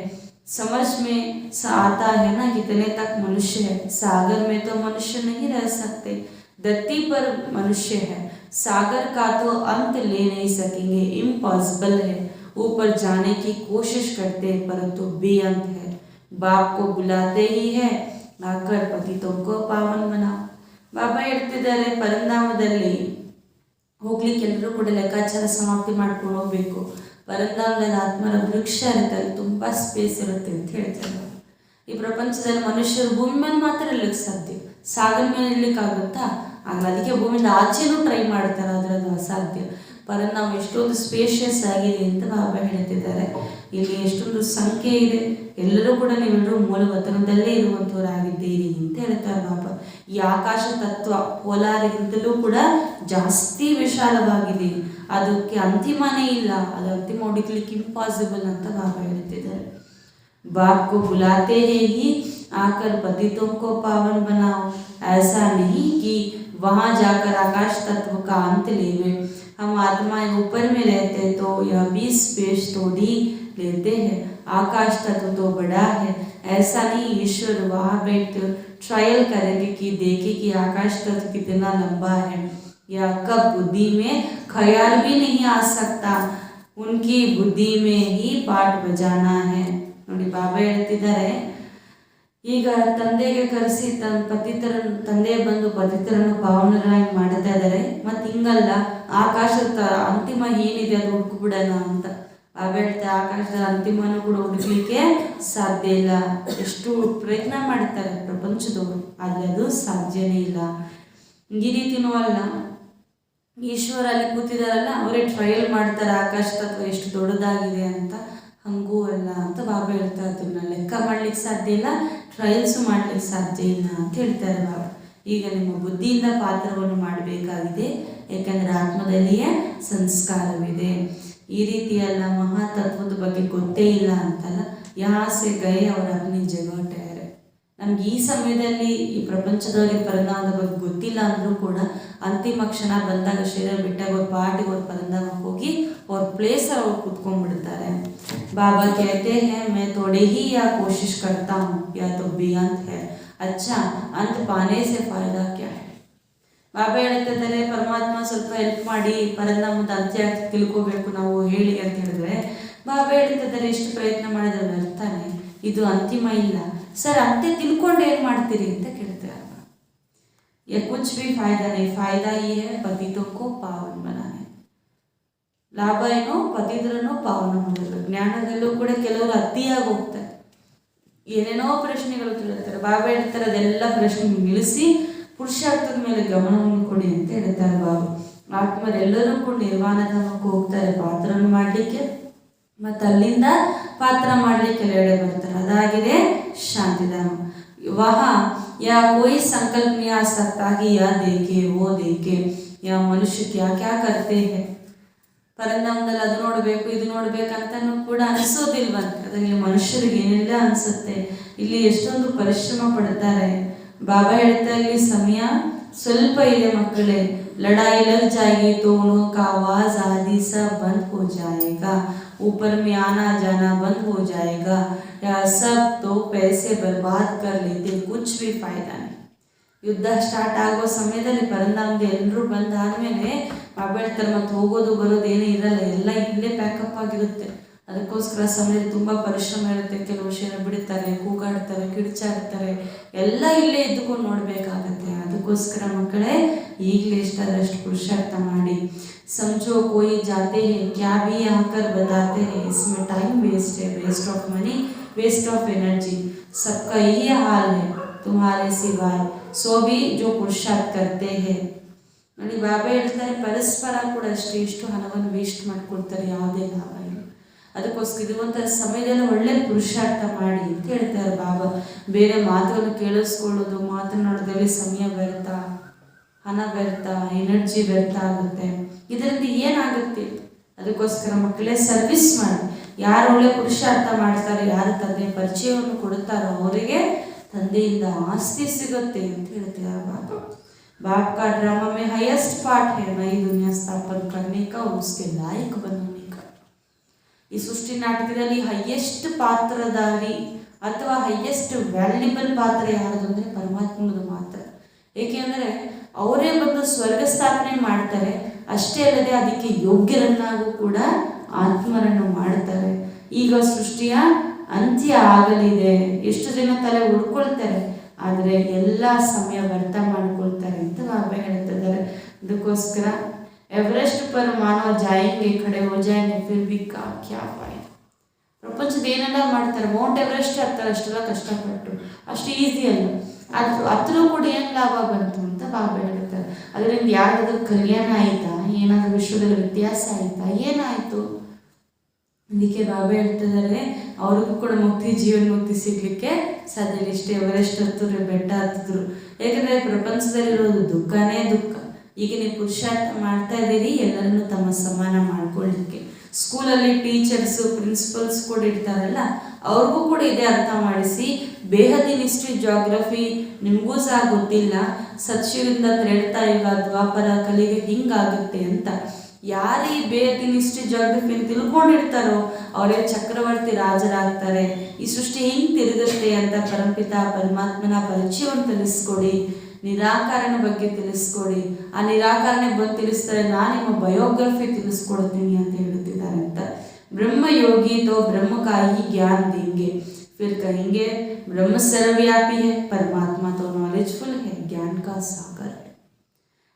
समझ में आता है ना कितने तक मनुष्य है। सागर में तो मनुष्य नहीं रह सकते, धरती पर मनुष्य है, सागर का तो अंत ले नहीं सकेंगे, इम्पॉसिबल है। ऊपर जाने की कोशिश करते हैं परंतु बेअंत है। बाप को बुलाते ही है, आकर पतितों को पावन बनाओ। ಬಾಬಾ ಹೇಳ್ತಿದ್ದಾರೆ, ಪರಂಧಾಮದಲ್ಲಿ ಹೋಗ್ಲಿಕ್ಕೆ ಎಲ್ಲರೂ ಕೂಡ ಲೆಕ್ಕಾಚಾರ ಸಮಾಪ್ತಿ ಮಾಡ್ಕೊಂಡು ಹೋಗ್ಬೇಕು. ಪರಂಧಾಮದಲ್ಲಿ ಆತ್ಮರ ವೃಕ್ಷ ಇರುತ್ತೆ, ಅಲ್ಲಿ ತುಂಬ ಸ್ಪೇಸ್ ಇರುತ್ತೆ ಅಂತ ಹೇಳ್ತಾರೆ. ಈ ಪ್ರಪಂಚದಲ್ಲಿ ಮನುಷ್ಯರು ಭೂಮಿ ಮೇಲೆ ಮಾತ್ರ ಇರ್ಲಿಕ್ಕೆ ಸಾಧ್ಯ, ಸಾಗರ ಮೇಲೆ ಇರ್ಲಿಕ್ಕಾಗುತ್ತಾ? ಆಗಲ್ಲ. ಅದಕ್ಕೆ ಭೂಮಿಯಿಂದ ಆಚೆನೂ ಟ್ರೈ ಮಾಡ್ತಾರೆ, ಆದರೆ ಅದು ಅಸಾಧ್ಯ. ಪರಂಧಾಮ ಎಷ್ಟೊಂದು ಸ್ಪೇಷಿಯಸ್ ಆಗಿದೆ ಅಂತ ಬಾಬಾ ಹೇಳ್ತಿದ್ದಾರೆ. ಇಲ್ಲಿ ಎಷ್ಟೊಂದು ಸಂಖ್ಯೆ ಇದೆ, ಎಲ್ಲರೂ ಕೂಡ ನೀವೆಲ್ಲರೂ ಮೂಲ ವತನದಲ್ಲೇ ಇರುವಂಥವರಾಗಿದ್ದೀರಿ ಅಂತ ಹೇಳ್ತಾರೆ ಬಾಬಾ. ಈ ಆಕಾಶ ತತ್ವ ಪೋಲಾರಿಗಿಂತಲೂ ಕೂಡ ಜಾಸ್ತಿ ವಿಶಾಲವಾಗಿದೆ, ಅದಕ್ಕೆ ಅಂತಿಮನೇ ಇಲ್ಲ, ಅದು ಅಂತಿಮ ಹುಡುಕ್ಲಿಕ್ಕೆ ಇಂಪಾಸಿಬಲ್ ಅಂತ ಬಾಬಾ ಹೇಳ್ತಿದ್ದಾರೆ. बाप को बुलाते हैं ही आकर पतितों को पावन बनाओ। ऐसा नहीं कि वहाँ जाकर आकाश तत्व का अंत लेवे। हम आत्माएं ऊपर में रहते तो यह भी स्पेस थोड़ी लेते हैं, आकाश तत्व तो बड़ा है। ऐसा नहीं ईश्वर वहाँ बैठ ट्रायल करेंगे कि देखे कि आकाश तत्व कितना लंबा है, यह कब बुद्धि में ख्याल भी नहीं आ सकता। उनकी बुद्धि में ही पाठ बजाना है। ನೋಡಿ ಬಾಬಾ ಹೇಳ್ತಿದ್ದಾರೆ, ಈಗ ತಂದೆಗೆ ಕರೆಸಿ ತಂದೆ ಬಂದು ಪತಿತರನ್ನು ಪಾವನರಾಗಿ ಮಾಡ್ತಾ ಇದ್ದಾರೆ. ಮತ್ತು ಹಿಂಗಲ್ಲ, ಆಕಾಶದ ಅಂತಿಮ ಏನಿದೆ ಅದು ಹುಡುಕ್ಬಿಡೋಣ ಅಂತ ಬಾಬಾ ಹೇಳ್ತಾರೆ. ಆಕಾಶದ ಅಂತಿಮನೂ ಕೂಡ ಹುಡುಕ್ಲಿಕ್ಕೆ ಸಾಧ್ಯ ಇಲ್ಲ. ಎಷ್ಟು ಪ್ರಯತ್ನ ಮಾಡ್ತಾರೆ ಪ್ರಪಂಚದವರು, ಆದರೆ ಅದು ಸಾಧ್ಯನೇ ಇಲ್ಲ. ಈ ರೀತಿನೂ ಅಲ್ಲ, ಈಶ್ವರ ಅಲ್ಲಿ ಕೂತಿದಾರಲ್ಲ, ಅವರೇ ಟ್ರಯಲ್ ಮಾಡ್ತಾರೆ ಆಕಾಶ ತತ್ವ ಎಷ್ಟು ದೊಡ್ಡದಾಗಿದೆ ಅಂತ. ಹಂಗೂ ಅಲ್ಲ ಅಂತ ಬಾಬಾ ಹೇಳ್ತಾ, ಅದನ್ನ ಲೆಕ್ಕ ಮಾಡ್ಲಿಕ್ಕೆ ಸಾಧ್ಯ ಇಲ್ಲ, ಟ್ರಯಲ್ಸು ಮಾಡ್ಲಿಕ್ಕೆ ಸಾಧ್ಯ ಇಲ್ಲ ಅಂತ ಹೇಳ್ತಾರೆ ಬಾಬಾ. ಈಗ ನಿಮ್ಮ ಬುದ್ಧಿಯಿಂದ ಪಾತ್ರವನ್ನು ಮಾಡಬೇಕಾಗಿದೆ, ಯಾಕಂದರೆ ಆತ್ಮದಲ್ಲಿಯೇ ಸಂಸ್ಕಾರವಿದೆ. ಈ ರೀತಿಯಲ್ಲ, ಮಹಾತತ್ವದ ಬಗ್ಗೆ ಗೊತ್ತೇ ಇಲ್ಲ ಅಂತಲ್ಲ, ಯಾಸೆ ಗೈ ಅವರ ಅಗ್ನಿ ಜಗಟೆ. ನಮ್ಗೆ ಈ ಸಮಯದಲ್ಲಿ ಈ ಪ್ರಪಂಚದವರಿಗೆ ಪರಂಧಾಮದ ಬಗ್ಗೆ ಗೊತ್ತಿಲ್ಲ ಅಂದರೂ ಕೂಡ ಅಂತಿಮ ಕ್ಷಣ ಬಂದಾಗ, ಶರೀರ ಬಿಟ್ಟಾಗ ಅವ್ರ ಪಾಟಿಗೆ ಅವ್ರ ಪರಂಧಾಮಕ್ಕೆ ಹೋಗಿ ಅವ್ರ ಪ್ಲೇಸ್ ಅವ್ರು ಕೂತ್ಕೊಂಡ್ಬಿಡ್ತಾರೆ. बाबा कहते हैं मैं थोड़े ही या कोशिश करता हूँ या तो बेअंत है, अच्छा अंत पाने से फायदा क्या है। ಬಾಬಾ ಹೇಳ್ತಿದ್ದಾರೆ, ಪರಮಾತ್ಮ ಸ್ವಲ್ಪ ಹೆಲ್ಪ್ ಮಾಡಿ ಪರಂಧಾಮದ ಅಂತ್ಯ ತಿಳ್ಕೋಬೇಕು ನಾವು ಹೇಳಿ ಅಂತ ಹೇಳಿದ್ರೆ, ಬಾಬಾ ಹೇಳ್ತಿದ್ದಾರೆ ಎಷ್ಟು ಪ್ರಯತ್ನ ಮಾಡಿದ್ರೆ ವ್ಯರ್ಥನೇ, ಇದು ಅಂತಿಮ ಇಲ್ಲ. ಸರ್ ಅಂತ್ಯ ತಿಳ್ಕೊಂಡು ಏನು ಮಾಡ್ತೀರಿ ಅಂತ ಕೇಳ್ತಾರೆ. ಯಾ ಕುಚ್ ಭಿ ಫಾಯ್ದಾ नहीं, फायदा ये है पतितों को पावन बनाने. ಲಾಭ ಏನು, ಪತಿತರನ್ನು ಪಾವನ ಮಾಡಬೇಕು. ಜ್ಞಾನದಲ್ಲೂ ಕೂಡ ಕೆಲವರು ಅತಿಯಾಗಿ ಹೋಗ್ತಾರೆ, ಏನೇನೋ ಪ್ರಶ್ನೆಗಳು ಕೇಳ್ತಾರೆ. ಬಾಬಾ ಹೇಳ್ತಾರೆ, ಅದೆಲ್ಲ ಪ್ರಶ್ನೆ ನಿಲ್ಲಿಸಿ ಪುರುಷಾರ್ಥದ ಮೇಲೆ ಗಮನವನ್ನು ಕೊಡಿ ಅಂತ ಹೇಳ್ತಾರೆ ಬಾಬಾ. ಆತ್ಮರೆಲ್ಲರೂ ಕೂಡ ನಿರ್ವಾಣಧಾಮಕ್ಕೆ ಹೋಗ್ತಾರೆ ಪಾತ್ರವನ್ನು ಮಾಡಲಿಕ್ಕೆ, ಮತ್ತು ಅಲ್ಲಿಂದ ಪಾತ್ರ ಮಾಡಲಿಕ್ಕೆ ಎಲ್ಲೆಡೆ ಬರ್ತಾರೆ. ಅದಾಗಿದೆ ಶಾಂತಿಧಾಮ. वहाँ या कोई संकल्प नहीं आ सकता कि यह देखे वो देखे, या मनुष्य क्या क्या करते हैं. ಪರಂಧಾಮದಲ್ಲಿ ಅದು ನೋಡಬೇಕು ಇದು ನೋಡ್ಬೇಕಂತನೂ ಕೂಡ ಅನಿಸೋದಿಲ್ವಂತೆ. ಅದರಲ್ಲಿ ಮನುಷ್ಯರಿಗೆ ಏನೆಲ್ಲ ಅನಿಸುತ್ತೆ, ಇಲ್ಲಿ ಎಷ್ಟೊಂದು ಪರಿಶ್ರಮ ಪಡ್ತಾರೆ. ಬಾಬಾ ಹೇಳ್ತಾ, ಇಲ್ಲಿ ಸಮಯ ಸ್ವಲ್ಪ ಇದೆ ಮಕ್ಕಳೇ, लड़ाई लग जाएगी तो उनका आवाज आदि सब बंद हो जाएगा, ऊपर में आना जाना बंद हो जाएगा, यह सब तो पैसे बर्बाद कर लेते, कुछ भी फायदा नहीं. ಯುದ್ಧ ಸ್ಟಾರ್ಟ್ ಆಗೋ ಸಮಯದಲ್ಲಿ ಪರಂಧಾಮದ ಎಲ್ಲರೂ ಬಂದಾದ್ಮೇಲೆ ಬಾಬಾ ಹೇಳ್ತಾರೆ, ಮತ್ತು ಹೋಗೋದು ಬರೋದು ಏನೂ ಇರಲ್ಲ, ಎಲ್ಲ ಇಲ್ಲೇ ಪ್ಯಾಕಪ್ ಆಗಿರುತ್ತೆ. ಅದಕ್ಕೋಸ್ಕರ ಸಮಯದಲ್ಲಿ ತುಂಬ ಪರಿಶ್ರಮ ಇರುತ್ತೆ. ಕೆಲವು ಶರೀರ ಬಿಡ್ತಾರೆ, ಕೂಗಾಡ್ತಾರೆ, ಕಿಡಿಚಾಡ್ತಾರೆ, ಎಲ್ಲ ಇಲ್ಲೇ ಇದ್ದುಕೊಂಡು ನೋಡಬೇಕಾಗತ್ತೆ. ಅದಕ್ಕೋಸ್ಕರ ಮಕ್ಕಳೇ ಈಗಲೇ ಎಷ್ಟಾದಷ್ಟು ಪುರುಷಾರ್ಥ ಮಾಡಿ. समझो कोई जाते हैं क्या भी आकर बताते हैं, इसमें टाइम वेस्ट है, waste of money, waste of energy, सबका यही हाल है तुम्हारे सिवाय सो भी जो पुरुषार्थ करते हैं. ನೋಡಿ ಬಾಬಾ ಹೇಳ್ತಾರೆ, ಪರಸ್ಪರ ಕೂಡ ಅಷ್ಟೇ ಇಷ್ಟು ಹಣವನ್ನು ವೇಸ್ಟ್ ಮಾಡಿಕೊಡ್ತಾರೆ, ಯಾವುದೇ ಲಾಭ ಇಲ್ಲ. ಅದಕ್ಕೋಸ್ಕರ ಇರುವಂಥ ಸಮಯದಲ್ಲಿ ಒಳ್ಳೆ ಪುರುಷಾರ್ಥ ಮಾಡಿ ಅಂತ ಹೇಳ್ತಾರೆ ಬಾಬಾ. ಬೇರೆ ಮಾತುಗಳನ್ನು ಕೇಳಿಸ್ಕೊಳ್ಳೋದು ಮಾತನಾಡೋದ್ರಲ್ಲಿ ಸಮಯ ವ್ಯರ್ಥ ಹಣ ವ್ಯರ್ಥ, ಎನರ್ಜಿ ವ್ಯರ್ಥ ಆಗುತ್ತೆ. ಇದರಿಂದ ಏನಾಗುತ್ತೆ? ಅದಕ್ಕೋಸ್ಕರ ಮಕ್ಕಳೇ ಸರ್ವಿಸ್ ಮಾಡಿ. ಯಾರು ಒಳ್ಳೆ ಪುರುಷಾರ್ಥ ಮಾಡ್ತಾರೆ, ಯಾರು ತಂದೆ ಪರಿಚಯವನ್ನು ಕೊಡುತ್ತಾರೋ ಅವರಿಗೆ ತಂದೆಯಿಂದ ಆಸ್ತಿ ಸಿಗುತ್ತೆ ಅಂತ ಹೇಳ್ತಿದ್ದಾರೆ ಬಾಬಾ. बाप का ड्रामा में हाईएस्ट पार्ट है नई दुनिया स्थापन करने का और उसके लायक बनने का. ಈ ಸೃಷ್ಟಿ ನಾಟಕದಲ್ಲಿ ಹೈಯೆಸ್ಟ್ ಪಾತ್ರಧಾರಿ ಅಥವಾ ಹೈಯೆಸ್ಟ್ ವ್ಯಾಲ್ಯುಬಲ್ ಪಾತ್ರ ಯಾರದು ಅಂದರೆ ಪರಮಾತ್ಮನದು ಮಾತ್ರ. ಏಕೆಂದರೆ ಅವರೇ ಬಂದು ಸ್ವರ್ಗ ಸ್ಥಾಪನೆ ಮಾಡ್ತಾರೆ. ಅಷ್ಟೇ ಅಲ್ಲದೆ ಅದಕ್ಕೆ ಯೋಗ್ಯರನ್ನಾಗೂ ಕೂಡ ಆತ್ಮರನ್ನು ಮಾಡ್ತಾರೆ. ಈಗ ಸೃಷ್ಟಿಯ ಅಂತ್ಯ ಆಗಲಿದೆ. ಎಷ್ಟು ಜನ ತಲೆ ಉಡ್ಕೊಳ್ತಾರೆ, ಆದರೆ ಎಲ್ಲ ಸಮಯ ವ್ಯರ್ಥ ಮಾಡ್ಕೊಳ್ತಾರೆ ಅಂತ ಬಾಬಾ ಹೇಳ್ತಿದ್ದಾರೆ. ಅದಕ್ಕೋಸ್ಕರ ಎವರೆಸ್ಟ್ ಪರ್ ಮಾನವ ಜಾಯಂಗೆ ಖಡೆ ಹೋ ಜಾಯಂಗೆ ಫಿರ್ ಭಿ ಕ್ಯಾ ಪಾಯೆ. ಪ್ರಪಂಚದ ಏನೆಲ್ಲ ಮಾಡ್ತಾರೆ, ಮೌಂಟ್ ಎವರೆಸ್ಟ್ ಹತ್ತಾರೆ ಅಷ್ಟೆಲ್ಲ ಕಷ್ಟಪಟ್ಟು, ಅಷ್ಟು ಈಸಿ ಅಲ್ಲ. ಅದು ಹತ್ತಿರ ಕೂಡ ಏನು ಲಾಭ ಬಂತು ಅಂತ ಬಾಬಾ ಹೇಳ್ತಾರೆ. ಅದರಿಂದ ಯಾರಾದರೂ ಕಲ್ಯಾಣ ಆಯಿತಾ, ಏನಾದರೂ ವಿಶ್ವದಲ್ಲಿ ವ್ಯತ್ಯಾಸ ಆಯಿತಾ, ಏನಾಯಿತು? ಅದಕ್ಕೆ ಬಾಬಾ ಹೇಳ್ತಿದ್ದಾರೆ ಅವ್ರಿಗೂ ಕೂಡ ಮುಕ್ತಿ, ಜೀವನ ಮುಕ್ತಿ ಸಿಗಲಿಕ್ಕೆ ಸಾಧ್ಯ ಇಲ್ಲ. ಇಷ್ಟೇ ಎವರೆಸ್ಟ್ ಹತ್ತಿದ್ರು, ಬೆಟ್ಟ ಹತ್ತಿದ್ರು. ಯಾಕಂದರೆ ಪ್ರಪಂಚದಲ್ಲಿರೋದು ದುಃಖನೇ ದುಃಖ. ಈಗ ನೀವು ಪುರುಷಾರ್ಥ ಮಾಡ್ತಾ ಇದ್ದೀರಿ ಎಲ್ಲರನ್ನು ತಮ್ಮ ಸಮಾನ ಮಾಡ್ಕೊಳ್ಳಿಕ್ಕೆ. ಸ್ಕೂಲಲ್ಲಿ ಟೀಚರ್ಸು, ಪ್ರಿನ್ಸಿಪಲ್ಸ್ ಕೂಡ ಇರ್ತಾರಲ್ಲ, ಅವ್ರಿಗೂ ಕೂಡ ಇದೇ ಅರ್ಥ ಮಾಡಿಸಿ. ಬೇಹದಿನ ಹಿಸ್ಟ್ರಿ, ಜಾಗ್ರಫಿ ನಿಮಗೂ ಸಹ ಗೊತ್ತಿಲ್ಲ. ಸತ್ಯುಗದಿಂದ ತ್ರೇತಾ ಯುಗ, ದ್ವಾಪರ, ಕಲಿಗೆ ಹಿಂಗಾಗುತ್ತೆ ಅಂತ. ಯಾರು ಈ ಬೇಹದಿನ ಹಿಸ್ಟ್ರಿ, ಜಾಗ್ರಫಿ ಅಂತ ತಿಳ್ಕೊಂಡಿರ್ತಾರೋ ಅವರೇ ಚಕ್ರವರ್ತಿ ರಾಜರಾಗ್ತಾರೆ. ಈ ಸೃಷ್ಟಿ ಹೆಂಗೆ ತಿರುಗುತ್ತೆ ಅಂತ ಪರಂಪಿತ ಪರಮಾತ್ಮನ ಪರಿಚಯವನ್ನು ತಿಳಿಸ್ಕೊಡಿ, ನಿರಾಕಾರನ ಬಗ್ಗೆ ತಿಳಿಸ್ಕೊಡಿ. ಆ ನಿರಾಕಾರನೇ ಬಂದು ತಿಳಿಸ್ತಾರೆ, ನಾನು ನಿಮ್ಮ ಬಯೋಗ್ರಫಿ ತಿಳಿಸ್ಕೊಡ್ತೀನಿ ಅಂತ ಹೇಳ್ತಿದ್ದಾರೆ ಅಂತ. ಬ್ರಹ್ಮಯೋಗಿ ತೋ ಬ್ರಹ್ಮ का ही ज्ञान देंगे, फिर कहेंगे ब्रह्म सर्वव्यापी है, परमात्मा तो नॉलेजफुल है, ज्ञान का सागर है.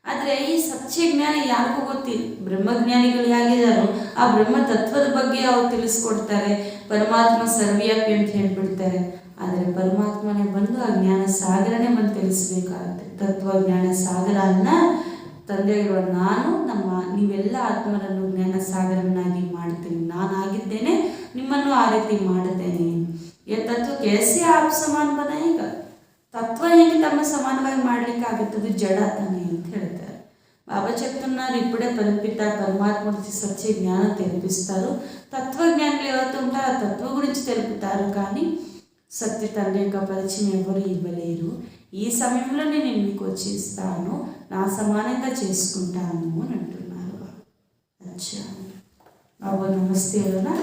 ಆದರೆ ಈ ಸತ್ಯ ಜ್ಞಾನ ಯಾರಿಗೂ ಗೊತ್ತಿಲ್ಲ. ಬ್ರಹ್ಮಜ್ಞಾನಿಗಳು ಹೇಗಿದ್ದಾರೋ ಆ ಬ್ರಹ್ಮ ತತ್ವದ ಬಗ್ಗೆ ಅವ್ರು ತಿಳಿಸ್ಕೊಡ್ತಾರೆ. ಪರಮಾತ್ಮ ಸರ್ವವ್ಯಾಪಿ ಅಂತ ಹೇಳ್ಬಿಡ್ತಾರೆ. ಆದರೆ ಪರಮಾತ್ಮನೇ ಬಂದು ಆ ಜ್ಞಾನ ಸಾಗರನೇ ಬಂದು ತಿಳಿಸ್ಬೇಕಾಗುತ್ತೆ. ತತ್ವಜ್ಞಾನ ಸಾಗರ ಅನ್ನ ತಂದೆಗಿರುವ ನಾನು ನೀವೆಲ್ಲ ಆತ್ಮರನ್ನು ಜ್ಞಾನ ಸಾಗರನ್ನಾಗಿ ಮಾಡ್ತೀನಿ. ನಾನಾಗಿದ್ದೇನೆ, ನಿಮ್ಮನ್ನು ಆ ರೀತಿ ಮಾಡುತ್ತೇನೆ. ಈ ತತ್ವ ಕೇಸಿ ಆಪ್ ಸಮಾನ ಬನಾಯಿಗ. ತತ್ವ ಹೇಗೆ ತಮ್ಮ ಸಮಾನವಾಗಿ ಮಾಡ್ಲಿಕ್ಕಾಗುತ್ತದೆ? ಜಡ ತಾನೆ ಅಂತ ಹೇಳ್ತಾರೆ. బాబా చెప్తున్నారు ఇప్పుడే పరిపిత పరమాత్మ గురించి సత్య జ్ఞానం తెలిపిస్తారు. తత్వజ్ఞానులు ఎవరైతే ఉంటారో ఆ తత్వ గురించి తెలుపుతారు, కానీ సత్య తండ్రి యొక్క పరిచయం ఎవరు ఇవ్వలేరు. ఈ సమయంలో నేను మీకు వచ్చి ఇస్తాను, నా సమానంగా చేసుకుంటాను అని అంటున్నారు బాబా. అచ్చా బాబా నమస్తే అలా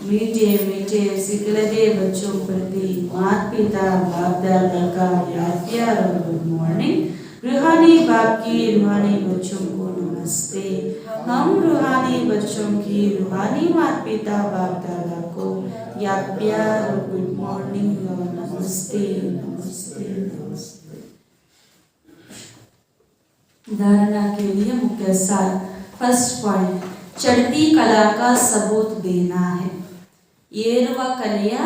मीठे मीठे सिकलदे बच्चों प्रति माता पिता बाप दादा का प्यार और गुड मॉर्निंग. रूहानी बाप की रूहानी बच्चों को नमस्ते. हम रूहानी बच्चों की रूहानी माता पिता बाप दादा को याद प्यार और गुड मॉर्निंग और नमस्ते नमस्ते नमस्ते. धारणा के लिए मुख्य सार. फर्स्ट पॉइंट, चढ़ती कला का सबूत देना है. ಏರುವ ಕಲೆಯ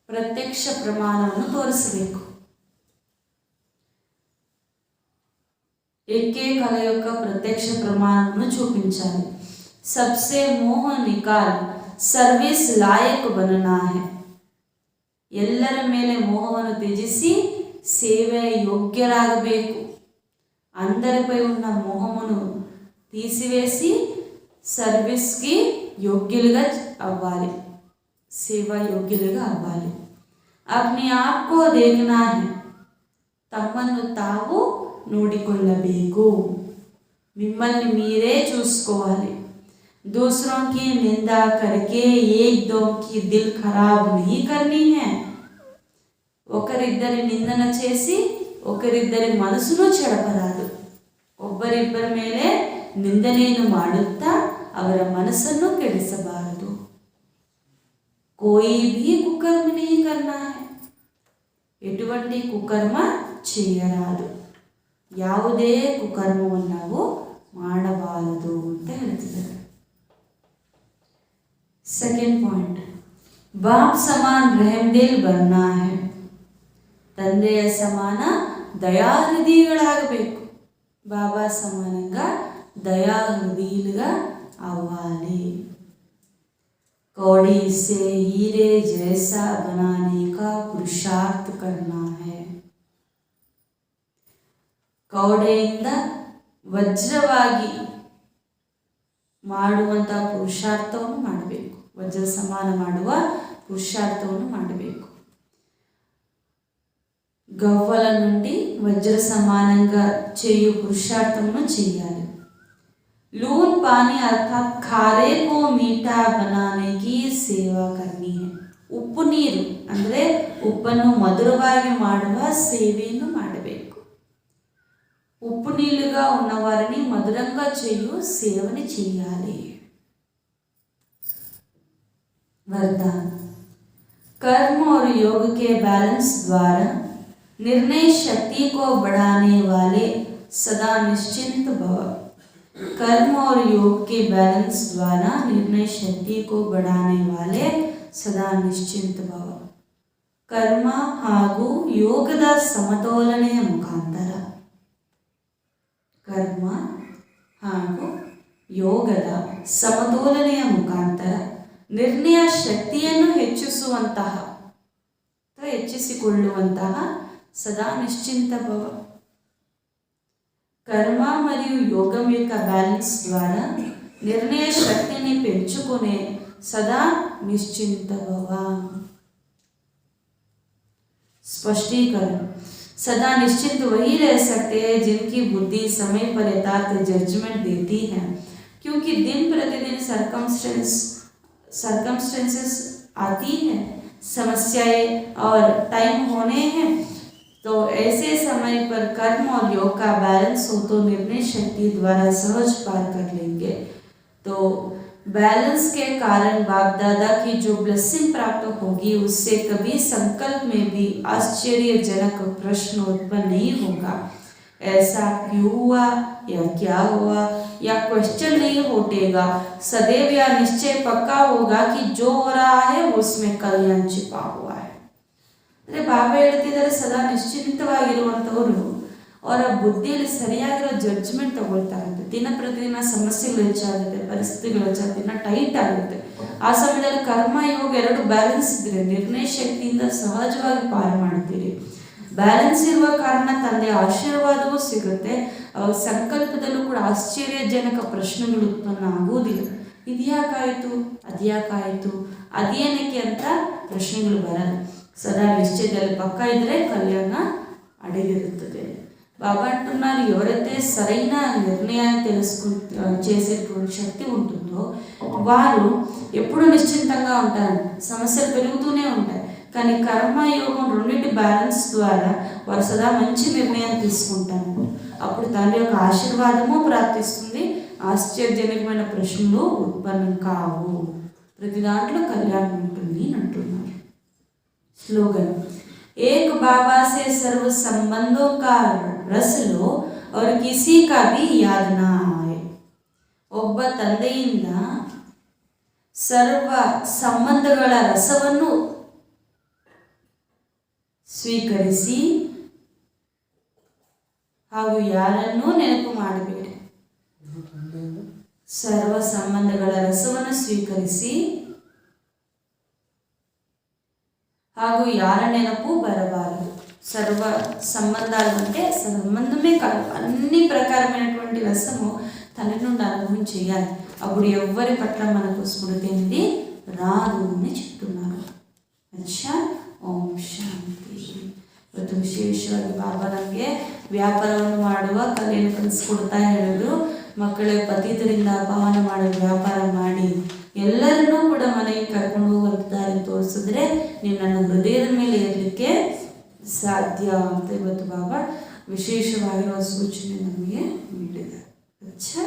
ಪ್ರತ್ಯಕ್ಷ ಪ್ರಮಾಣವನ್ನು ತೋರಿಸಬೇಕು. ఎక్కే కళ యొక్క ప్రత్యక్ష ప్రమాణವನ್ನು చూపించాలి. सबसे मोह निकाल, सर्विस लायक बनना है. ಎಲ್ಲರ ಮೇಲೆ ಮೋಹವನ್ನು ತ್ಯಜಿಸಿ ಸೇವೆ ಯೋಗ್ಯರಾಗಬೇಕು. అందరిపై ఉన్న మోహమును తీసివేసి సర్వీస్కి యోగ్యులుగా అవ్వాలి, సేవా యోగ్యులుగా అవ్వాలి. अपने आप को देखना है, తమను తావు ನೋಡಿಕೊಳ್ಳಬೇಕು. మిమ్మల్ని మీరే చూసుకోవాలి. दूसरों की निंदा करके एक दो की दिल खराब नहीं करनी है. ఒకరిద్దరి నిందన చేసి ఒకరిద్దరి మనసును చెడపరాదు. ಒಬ್ಬರಿಬ್ಬರ ಮೇಲೆ ನಿಂದನೆಯನ್ನು ಮಾಡುತ್ತಾ ಅವರ ಮನಸ್ಸನ್ನು ಕೆಡಿಸಬಾರದು. कोई भी कुकर्म नहीं करना है. ఎటువంటి కుకర్మ చేయరాదు. ಯಾವುದೇ ಕುಕರ್ಮವನ್ನು ನಾವು ಮಾಡಬಾರದು ಅಂತ ಹೇಳ್ತಿದ್ದಾರೆ. ಸೆಕೆಂಡ್ ಪಾಯಿಂಟ್, ಬಾಪ್ ಸಮಾನ್ रहमदिल बनना है. ತಂದೆಯ ಸಮಾನ దయాహృదయుಗಳಾಗಬೇಕು. బాబా సమానంగా దయాహృదయులుగా అవ్వాలి. कौड़ी से हीरे जैसा बनाने का पुरुषार्थ करना है. ಕೌಡೆಯಿಂದ ವಜ್ರವಾಗಿ ಮಾಡುವಂಥ ಪುರುಷಾರ್ಥವನ್ನು ಮಾಡಬೇಕು. ವಜ್ರ ಸಮಾನ ಮಾಡುವ పురుషార్థವನ್ನು ಮಾಡಬೇಕು. గవ్వల నుండి వజ్ర సమానంగా చేయు పురుషార్థమును చేయాలి. लून पानी अर्थात खारे को मीठा बनाने की सेवा करनी है. ಉಪ್ಪು ನೀರು ಅಂದರೆ ಉಪ್ಪನ್ನು ಮಧುರವಾಗಿ ಮಾಡುವ ಸೇವೆಯನ್ನು ಮಾಡಬೇಕು. ఉప్పు నీళ్ళుగా ఉన్నవారిని మధురంగా చేయు సేవని చేయాలి. वरदान कर्म और योग के बैलेंस द्वारा निर्णय शक्ति को बढ़ाने वाले सदा निश्चिंत भव. कर्म और योग के बैलेंस द्वारा निर्णय शक्ति को बढ़ाने वाले सदा निश्चिंत भव. कर्म ಹಾಗೂ ಯೋಗದ ಸಮತೋಲನೆಯ ಮುಖಾಂತರ ಕರ್ಮ ಹಾಗೂ ಯೋಗದ ಸಮತೋಲನೆಯ ಮುಖಾಂತರ ನಿರ್ಣಯ ಶಕ್ತಿಯನ್ನು ಹೆಚ್ಚಿಸಿಕೊಳ್ಳುವಂತಹ సదా నిశ్చింత భవ. కర్మ మరియు యోగం యొక్క బ్యాలెన్స్ ద్వారా నిర్ణయ శక్తిని పెంచుకునే సదా నిశ్చింత భవ. स्पष्टीकरण सदा निश्चिंत वही रह सकते हैं जिनकी बुद्धि समय पर यथार्थ जजमेंट देती है, क्योंकि दिन प्रतिदिन सर्कमस्टेंसेस आती हैं, समस्याएं और टाइम होने हैं. तो ऐसे समय पर कर्म और योग का बैलेंस हो तो निर्णय शक्ति द्वारा सहज पार कर लेंगे. तो बैलेंस के कारण बाप दादा की जो ब्लेसिंग प्राप्त होगी उससे कभी संकल्प में भी आश्चर्यजनक प्रश्न उत्पन्न नहीं होगा. ऐसा क्यों हुआ या क्या हुआ या क्वेश्चन नहीं उठेगा. सदैव यह निश्चय पक्का होगा कि जो हो रहा है उसमें कल्याण छिपा हुआ है. ಅಂದರೆ ಬಾಬಾ ಹೇಳ್ತಿದ್ದಾರೆ ಸದಾ ನಿಶ್ಚಿಂತವಾಗಿರುವಂಥವರು ಅವರ ಬುದ್ಧಿಯಲ್ಲಿ ಸರಿಯಾಗಿರೋ ಜಡ್ಜ್ಮೆಂಟ್ ತಗೊಳ್ತಾ ಇರುತ್ತೆ. ದಿನ ಪ್ರತಿದಿನ ಸಮಸ್ಯೆಗಳು ಹೆಚ್ಚಾಗುತ್ತೆ, ಪರಿಸ್ಥಿತಿಗಳು ಹೆಚ್ಚಾಗುತ್ತೆ, ದಿನ ಟೈಟ್ ಆಗುತ್ತೆ. ಆ ಸಮಯದಲ್ಲಿ ಕರ್ಮ ಯೋಗ ಎರಡು ಬ್ಯಾಲೆನ್ಸ್ ಇದ್ರೆ ನಿರ್ಣಯ ಶಕ್ತಿಯಿಂದ ಸಹಜವಾಗಿ ಪಾರು ಮಾಡ್ತೀರಿ. ಬ್ಯಾಲೆನ್ಸ್ ಇರುವ ಕಾರಣ ತಂದೆ ಆಶೀರ್ವಾದವೂ ಸಿಗುತ್ತೆ. ಅವಾಗ ಸಂಕಲ್ಪದಲ್ಲೂ ಕೂಡ ಆಶ್ಚರ್ಯಜನಕ ಪ್ರಶ್ನೆಗಳು ಉತ್ಪನ್ನ ಆಗುವುದಿಲ್ಲ. ಇದ್ಯಾಕಾಯಿತು, ಅದ್ಯಾಕಾಯಿತು, ಅದೇನಕ್ಕೆ ಅಂತ ಪ್ರಶ್ನೆಗಳು ಬರಲ್ಲ. సదా నిశ్చయದಲ್ಲಿ పక్క ఇద్దరే కళ్యాణ అడిగిరుತ್ತದೆ. బాబా అంటున్నారు ఎవరైతే సరైన నిర్ణయాన్ని చేసేటువంటి శక్తి ఉంటుందో వారు ఎప్పుడు నిశ్చింతంగా ఉంటారు. సమస్యలు పెరుగుతూనే ఉంటాయి, కానీ కర్మయోగం రెండింటి బ్యాలెన్స్ ద్వారా వారు సదా మంచి నిర్ణయాన్ని తీసుకుంటారు. అప్పుడు తండ్రి యొక్క ఆశీర్వాదము ప్రాప్తిస్తుంది, ఆశ్చర్యజనకమైన ప్రశ్నలు ఉత్పన్నం కావు, ప్రతి దాంట్లో కళ్యాణం ఉంటుంది అని అంటున్నారు. स्लोगन एक बाबा से सर्व संबंधों का रस लो और किसी का भी याद ना आए. ಒಬ್ಬ ತಂದೆಯಿಂದ ಸರ್ವ ಸಂಬಂಧಗಳ ರಸವನ್ನು ಸ್ವೀಕರಿಸಿ ಹಾಗೂ ಯಾರನ್ನೂ ನೆನಪು ಮಾಡಬೇಡಿ. ಸರ್ವ ಸಂಬಂಧಗಳ ರಸವನ್ನು ಸ್ವೀಕರಿಸಿ ಹಾಗೂ యార నెనపు బరబారదు. సర్వ సంబంధాలు అంటే సంబంధమే కాదు, అన్ని ప్రకారమైనటువంటి రసము తన నుండి అనుభవం చేయాలి. అప్పుడు ఎవ్వరి పట్ల మనకు స్మృతి అనేది రాదు అని చెప్తున్నారు. ಅಚ್ಚಾ ಓಂ ಶಾಂತಿ. ಇವತ್ತು ವಿಶೇಷವಾಗಿ ಬಾಬಾ ನಮಗೆ ವ್ಯಾಪಾರವನ್ನು ಮಾಡುವ ಕಲೆಯನ್ನು ಕಲಿಸ್ಕೊಡ್ತಾ ಹೇಳೋದು, ಮಕ್ಕಳ ಪತಿತರಿಂದ ಪಾವನ ಮಾಡೋ ವ್ಯಾಪಾರ ಮಾಡಿ ಎಲ್ಲರನ್ನೂ ಕೂಡ ಮನೆಗೆ ಕರ್ಕೊಂಡು ಹೋಗ್ತಾರೆ ತೋರಿಸಿದ್ರೆ ನೀವು ನನ್ನ ಹೃದಯದ ಮೇಲೆ ಇರಲಿಕ್ಕೆ ಸಾಧ್ಯ ಅಂತ ಇವತ್ತು ಬಾಬಾ ವಿಶೇಷವಾಗಿರುವ ಸೂಚನೆ ನಮಗೆ ನೀಡಿದ್ದಾರೆ. ಅಚ್ಚಾ.